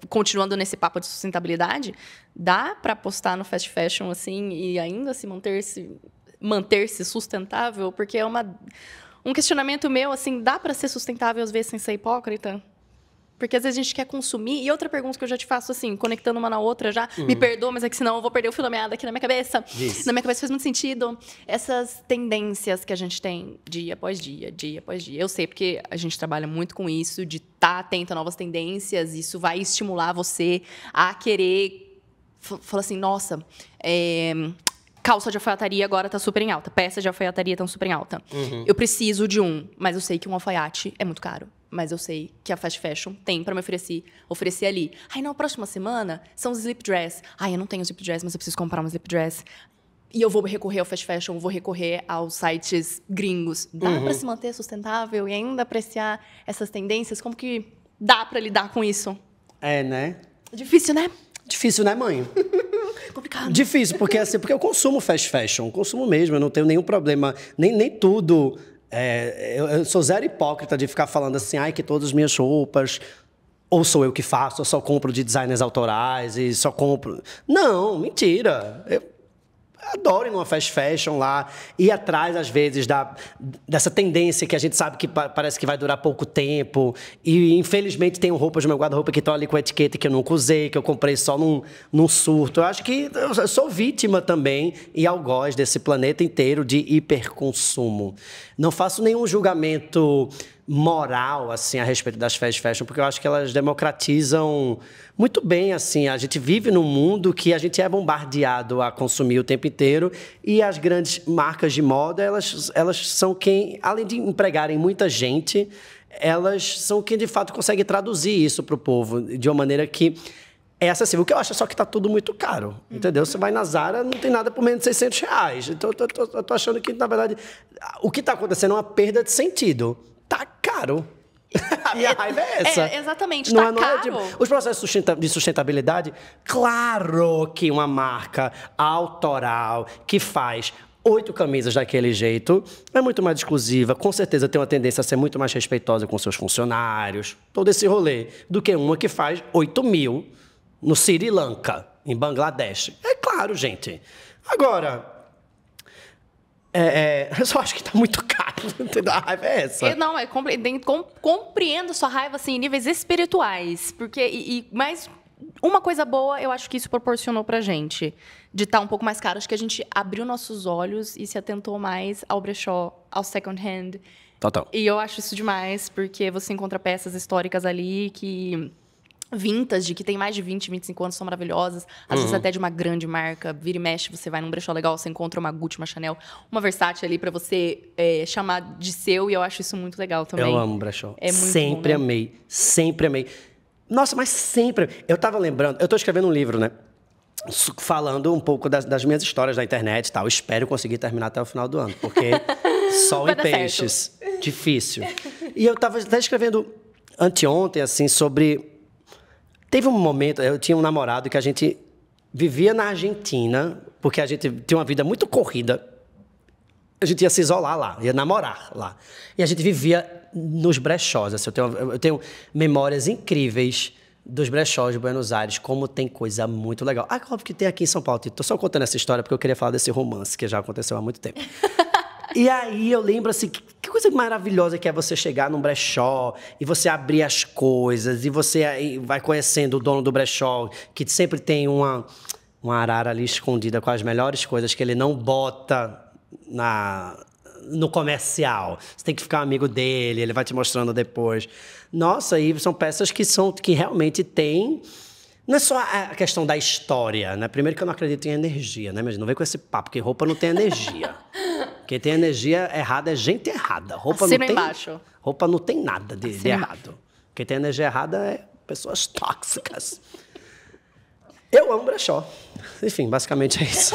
continuando nesse papo de sustentabilidade, dá para apostar no fast fashion assim e ainda se manter-se sustentável? Porque é um questionamento meu, assim, dá para ser sustentável às vezes sem ser hipócrita? Porque às vezes a gente quer consumir. E outra pergunta que eu já te faço, assim, conectando uma na outra já, me perdoa, mas é que senão eu vou perder o fio da meada aqui na minha cabeça. Isso. Na minha cabeça faz muito sentido. Essas tendências que a gente tem dia após dia, dia após dia. Eu sei porque a gente trabalha muito com isso, de estar atento a novas tendências. Isso vai estimular você a querer falar assim, nossa, calça de alfaiataria agora tá super em alta. Peças de alfaiataria estão super em alta. Eu preciso de mas eu sei que um alfaiate é muito caro. Mas eu sei que a fast fashion tem para me oferecer ali. Na próxima semana são os slip dress. Eu não tenho slip dress, mas eu preciso comprar uma slip dress. E eu vou recorrer ao fast fashion, vou recorrer aos sites gringos. Dá para se manter sustentável e ainda apreciar essas tendências? Como que dá para lidar com isso? Né? Difícil, né? Difícil, né, mãe? Complicado. Difícil, porque eu consumo fast fashion. Consumo mesmo, eu não tenho nenhum problema. Nem tudo... eu sou zero hipócrita de ficar falando assim, que todas as minhas roupas, ou sou eu que faço, eu só compro de designers autorais e só compro... Não, mentira. adoro ir numa fast fashion lá, ir atrás, às vezes, dessa tendência que a gente sabe que parece que vai durar pouco tempo. E, infelizmente, tem roupas no meu guarda-roupa que estão ali com etiqueta que eu nunca usei, que eu comprei só num surto. Eu acho que eu sou vítima também e algoz desse planeta inteiro de hiperconsumo. Não faço nenhum julgamento moral, assim, a respeito das fast fashion, porque eu acho que elas democratizam muito bem, assim. A gente vive num mundo que a gente é bombardeado a consumir o tempo inteiro e as grandes marcas de moda, elas são quem, além de empregarem muita gente, elas são quem, de fato, consegue traduzir isso para o povo de uma maneira que é acessível. O que eu acho é só que está tudo muito caro, entendeu? Você vai na Zara, não tem nada por menos de R$600. Então, eu tô achando que, na verdade, o que está acontecendo é uma perda de sentido. Tá caro. A minha raiva é essa. Exatamente, tá caro. Tipo, os processos de sustentabilidade, claro que uma marca autoral que faz 8 camisas daquele jeito é muito mais exclusiva, com certeza tem uma tendência a ser muito mais respeitosa com seus funcionários, todo esse rolê, do que uma que faz 8.000 no Sri Lanka, em Bangladesh. É claro, gente. Agora, eu só acho que tá muito caro. A raiva é essa. Compreendo sua raiva, assim, em níveis espirituais. Porque, mas uma coisa boa, eu acho que isso proporcionou pra gente. De estar um pouco mais caro. Acho que a gente abriu nossos olhos e se atentou mais ao brechó, ao second hand. Total. E eu acho isso demais, porque você encontra peças históricas ali que... vintage, que tem mais de 20, 25 anos, são maravilhosas. Às vezes até de uma grande marca. Vira e mexe, você vai num brechó legal, você encontra uma Gucci, uma Chanel, uma Versace ali pra você chamar de seu. E eu acho isso muito legal também. Eu amo brechó. É muito sempre bom, né? amei. Sempre amei. Nossa, mas sempre... Eu tava lembrando... Eu tô escrevendo um livro, né? Falando um pouco das minhas histórias da internet e tal. Espero conseguir terminar até o final do ano. Porque sol e peixes. Difícil. E eu tava até escrevendo anteontem, assim, sobre... Teve um momento, eu tinha um namorado que a gente vivia na Argentina, porque a gente tinha uma vida muito corrida. A gente ia se isolar lá, ia namorar lá. E a gente vivia nos brechós. Assim, eu tenho memórias incríveis dos brechós de Buenos Aires, como tem coisa muito legal. Óbvio que tem aqui em São Paulo. Estou só contando essa história porque eu queria falar desse romance, que já aconteceu há muito tempo. E aí eu lembro, assim, que coisa maravilhosa que é você chegar num brechó e você abrir as coisas e você aí vai conhecendo o dono do brechó, que sempre tem uma arara ali escondida com as melhores coisas que ele não bota no comercial. Você tem que ficar amigo dele, ele vai te mostrando depois. Nossa, e são peças que realmente têm... Não é só a questão da história, né? Primeiro que eu não acredito em energia, né? Mas não vem com esse papo, porque roupa não tem energia. Quem tem energia errada é gente errada. Roupa não tem nada de errado. Quem tem energia errada é pessoas tóxicas. Eu amo brechó. Enfim, basicamente é isso.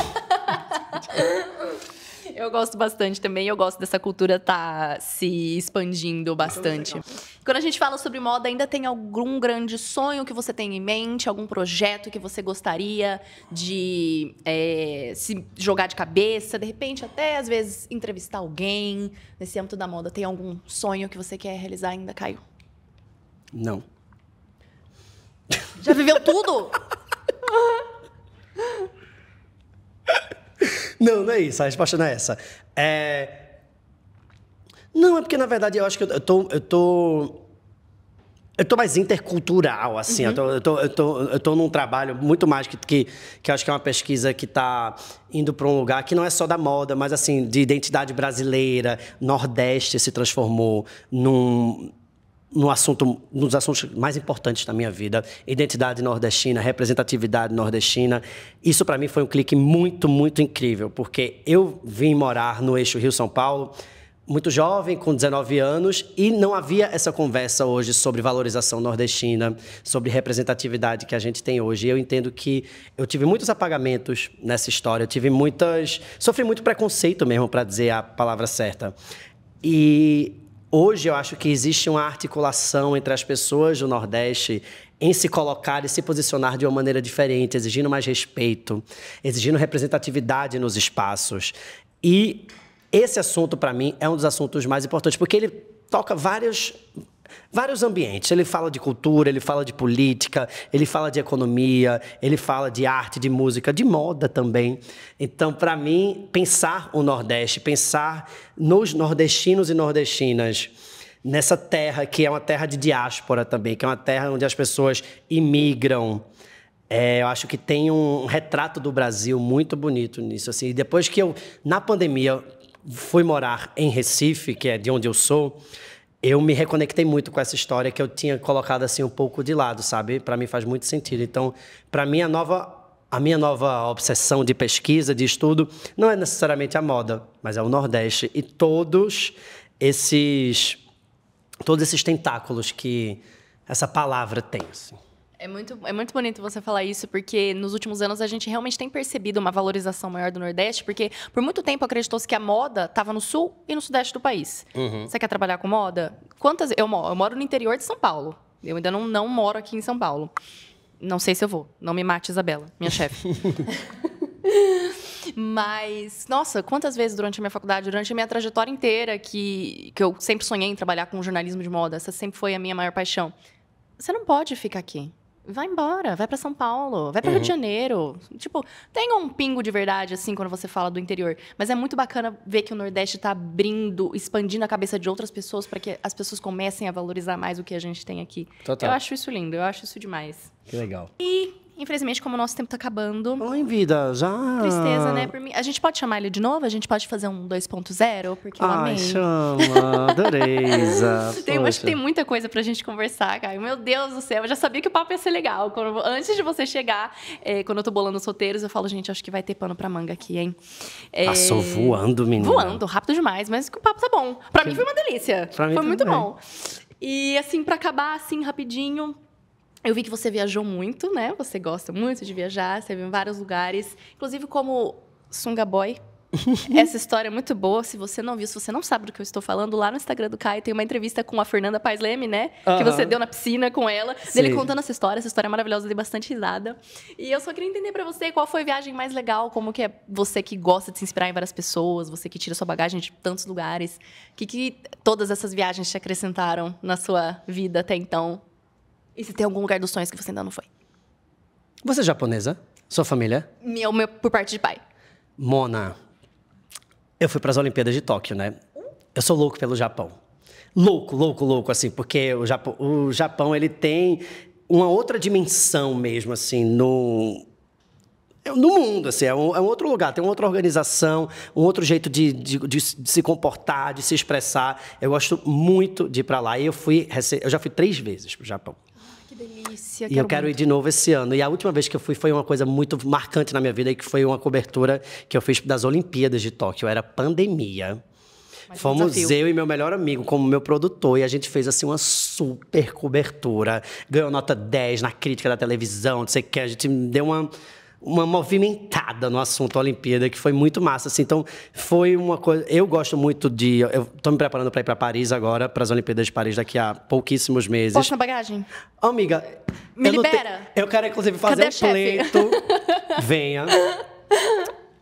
Eu gosto bastante também. Eu gosto dessa cultura tá se expandindo bastante. Quando a gente fala sobre moda, ainda tem algum grande sonho que você tem em mente? Algum projeto que você gostaria de se jogar de cabeça? De repente, até, às vezes, entrevistar alguém nesse âmbito da moda. Tem algum sonho que você quer realizar ainda, Caio? Não. Já viveu tudo? Não é isso. A resposta não é essa. Não, é porque, na verdade, eu acho que eu tô mais intercultural, assim. Eu tô num trabalho muito mais que eu acho que é uma pesquisa que está indo para um lugar que não é só da moda, mas, assim, de identidade brasileira. Nordeste se transformou nos assuntos mais importantes da minha vida, identidade nordestina, representatividade nordestina. Isso, para mim, foi um clique muito, muito incrível, porque eu vim morar no eixo Rio-São Paulo, muito jovem, com 19 anos, e não havia essa conversa hoje sobre valorização nordestina, sobre representatividade que a gente tem hoje. E eu entendo que eu tive muitos apagamentos nessa história, sofri muito preconceito mesmo, para dizer a palavra certa. E hoje eu acho que existe uma articulação entre as pessoas do Nordeste em se colocar e se posicionar de uma maneira diferente, exigindo mais respeito, exigindo representatividade nos espaços. E esse assunto, para mim, é um dos assuntos mais importantes, porque ele toca vários vários ambientes. Ele fala de cultura, ele fala de política, ele fala de economia, ele fala de arte, de música, de moda também. Então, para mim, pensar o Nordeste, pensar nos nordestinos e nordestinas, nessa terra que é uma terra de diáspora também, que é uma terra onde as pessoas imigram. Eu acho que tem um retrato do Brasil muito bonito nisso. Assim. E depois que eu, na pandemia, fui morar em Recife, que é de onde eu sou, eu me reconectei muito com essa história que eu tinha colocado assim um pouco de lado, sabe? Para mim faz muito sentido. Então, para mim, a minha nova obsessão de pesquisa, de estudo, não é necessariamente a moda, mas é o Nordeste e todos esses tentáculos que essa palavra tem, assim. É muito bonito você falar isso, porque nos últimos anos a gente realmente tem percebido uma valorização maior do Nordeste, porque por muito tempo acreditou-se que a moda estava no Sul e no Sudeste do país. Você quer trabalhar com moda? Eu moro no interior de São Paulo. Eu ainda não moro aqui em São Paulo. Não sei se eu vou. Não me mate, Isabela, minha chefe. Mas, nossa, quantas vezes durante a minha faculdade, durante a minha trajetória inteira, que eu sempre sonhei em trabalhar com jornalismo de moda, essa sempre foi a minha maior paixão. Você não pode ficar aqui. Vai embora, vai para São Paulo, vai para Rio de Janeiro. Tipo, tem um pingo de verdade, assim, quando você fala do interior. Mas é muito bacana ver que o Nordeste está abrindo, expandindo a cabeça de outras pessoas para que as pessoas comecem a valorizar mais o que a gente tem aqui. Total. Eu acho isso lindo, eu acho isso demais. Que legal. E, infelizmente, como o nosso tempo está acabando... Oi, vida, já... Tristeza, né? Por mim, a gente pode chamar ele de novo? A gente pode fazer um 2.0? Porque eu amei. Ai, chama, adorei, Isa. Acho que tem muita coisa pra gente conversar, Caio. Meu Deus do céu, eu já sabia que o papo ia ser legal. Antes de você chegar, quando eu tô bolando os roteiros, eu falo, gente, acho que vai ter pano pra manga aqui, hein? Passou voando, menina. Voando, rápido demais, mas o papo tá bom. Pra mim foi uma delícia. Foi muito bom. E, assim, pra acabar, assim, rapidinho... Eu vi que você viajou muito, né? Você gosta muito de viajar, você viu em vários lugares. Inclusive, como Sunga Boy. Essa história é muito boa. Se você não viu, se você não sabe do que eu estou falando, lá no Instagram do Caio tem uma entrevista com a Fernanda Paes Leme, né? Que você deu na piscina com ela. Dele contando essa história. Essa história é maravilhosa, eu dei bastante risada. E eu só queria entender pra você qual foi a viagem mais legal, como que é você que gosta de se inspirar em várias pessoas, você que tira sua bagagem de tantos lugares. O que todas essas viagens te acrescentaram na sua vida até então? E se tem algum lugar dos sonhos que você ainda não foi? Você é japonesa? Sua família? Meu, por parte de pai. Mona, eu fui para as Olimpíadas de Tóquio, né? Eu sou louco pelo Japão. Louco, assim, porque o Japão ele tem uma outra dimensão mesmo, assim, no mundo, assim, é um outro lugar, tem uma outra organização, um outro jeito de se comportar, de se expressar. Eu gosto muito de ir para lá. E eu já fui 3 vezes para o Japão. Que delícia. E eu quero ir de novo esse ano. E a última vez que eu fui foi uma coisa muito marcante na minha vida, que foi uma cobertura que eu fiz das Olimpíadas de Tóquio. Era pandemia. Fomos eu e meu melhor amigo como meu produtor e a gente fez assim uma super cobertura. Ganhou nota 10 na crítica da televisão, não sei o que. A gente deu uma movimentada no assunto Olimpíada, que foi muito massa, assim. Então, foi uma coisa... Eu gosto muito de... Eu tô me preparando para ir para Paris agora, para as Olimpíadas de Paris daqui a pouquíssimos meses. Posso na bagagem? Oh, amiga... Me libera. Eu quero, inclusive, fazer um pleito. Venha.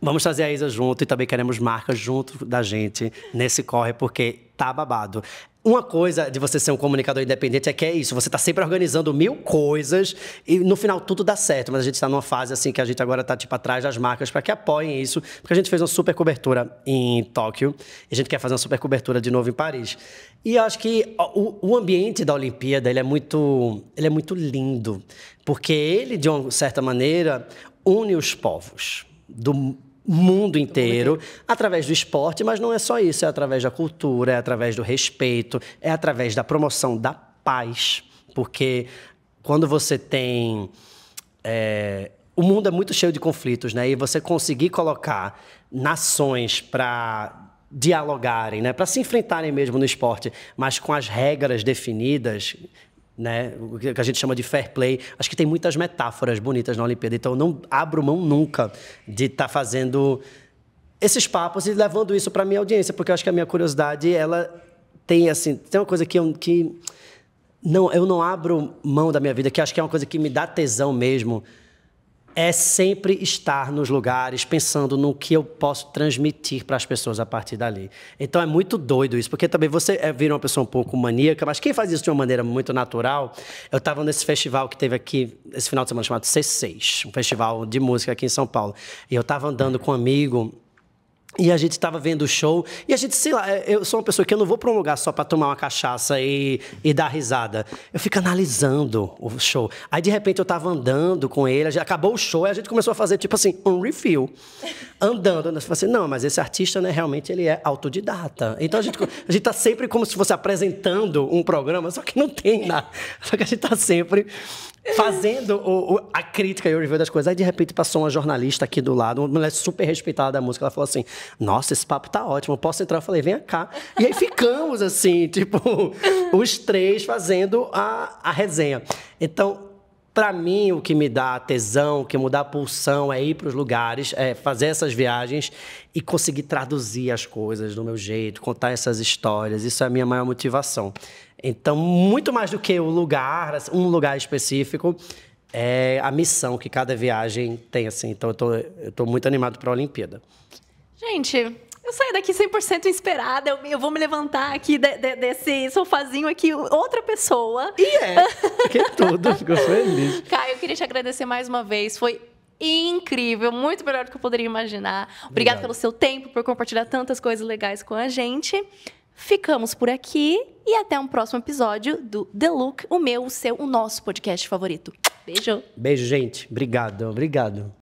Vamos trazer a Isa junto e também queremos marcas junto da gente nesse corre, porque tá babado. Uma coisa de você ser um comunicador independente é que é isso, você tá sempre organizando 1000 coisas e no final tudo dá certo, mas a gente tá numa fase assim que a gente agora tá tipo atrás das marcas para que apoiem isso, porque a gente fez uma super cobertura em Tóquio e a gente quer fazer uma super cobertura de novo em Paris. E eu acho que o ambiente da Olimpíada, ele é muito lindo, porque ele, de uma certa maneira, une os povos do mundo inteiro, através do esporte, mas não é só isso, é através da cultura, é através do respeito, é através da promoção da paz, porque quando você tem... o mundo é muito cheio de conflitos, né? E você conseguir colocar nações para dialogarem, né? Para se enfrentarem mesmo no esporte, mas com as regras definidas... Né? O que a gente chama de fair play. Acho que tem muitas metáforas bonitas na Olimpíada, então eu não abro mão nunca de estar fazendo esses papos e levando isso para a minha audiência, porque eu acho que a minha curiosidade, ela tem uma coisa que eu não abro mão da minha vida, que acho que é uma coisa que me dá tesão mesmo, é sempre estar nos lugares pensando no que eu posso transmitir para as pessoas a partir dali. Então é muito doido isso, porque também você vira uma pessoa um pouco maníaca, mas quem faz isso de uma maneira muito natural... Eu estava nesse festival que teve aqui, esse final de semana, chamado C6, um festival de música aqui em São Paulo. E eu estava andando com um amigo... E a gente estava vendo o show, e a gente, sei lá, eu sou uma pessoa que eu não vou para um lugar só para tomar uma cachaça e dar risada. Eu fico analisando o show. Aí, de repente, eu estava andando com ele, já acabou o show, e a gente começou a fazer, tipo assim, um refill. Andando. Eu falei assim, não, mas esse artista, né, realmente, ele é autodidata. Então, a gente tá sempre como se fosse apresentando um programa, só que não tem nada. Só que a gente tá sempre... fazendo a crítica e o review das coisas. Aí, de repente, passou uma jornalista aqui do lado, uma mulher super respeitada da música. Ela falou assim, nossa, esse papo tá ótimo, eu posso entrar? Eu falei, vem cá. E aí ficamos, assim, tipo, os três fazendo a resenha. Então, para mim, o que me dá tesão, o que me dá pulsão é ir para os lugares, é fazer essas viagens e conseguir traduzir as coisas do meu jeito, contar essas histórias. Isso é a minha maior motivação. Então, muito mais do que o lugar, um lugar específico, é a missão que cada viagem tem, assim. Então, eu tô muito animado para a Olimpíada. Gente, eu saio daqui 100% inspirada. Eu vou me levantar aqui desse sofazinho aqui, outra pessoa. Que tudo, ficou feliz. Caio, eu queria te agradecer mais uma vez. Foi incrível, muito melhor do que eu poderia imaginar. Obrigada pelo seu tempo, por compartilhar tantas coisas legais com a gente. Ficamos por aqui e até um próximo episódio do The Look, o meu, o seu, o nosso podcast favorito. Beijo. Beijo, gente. Obrigado.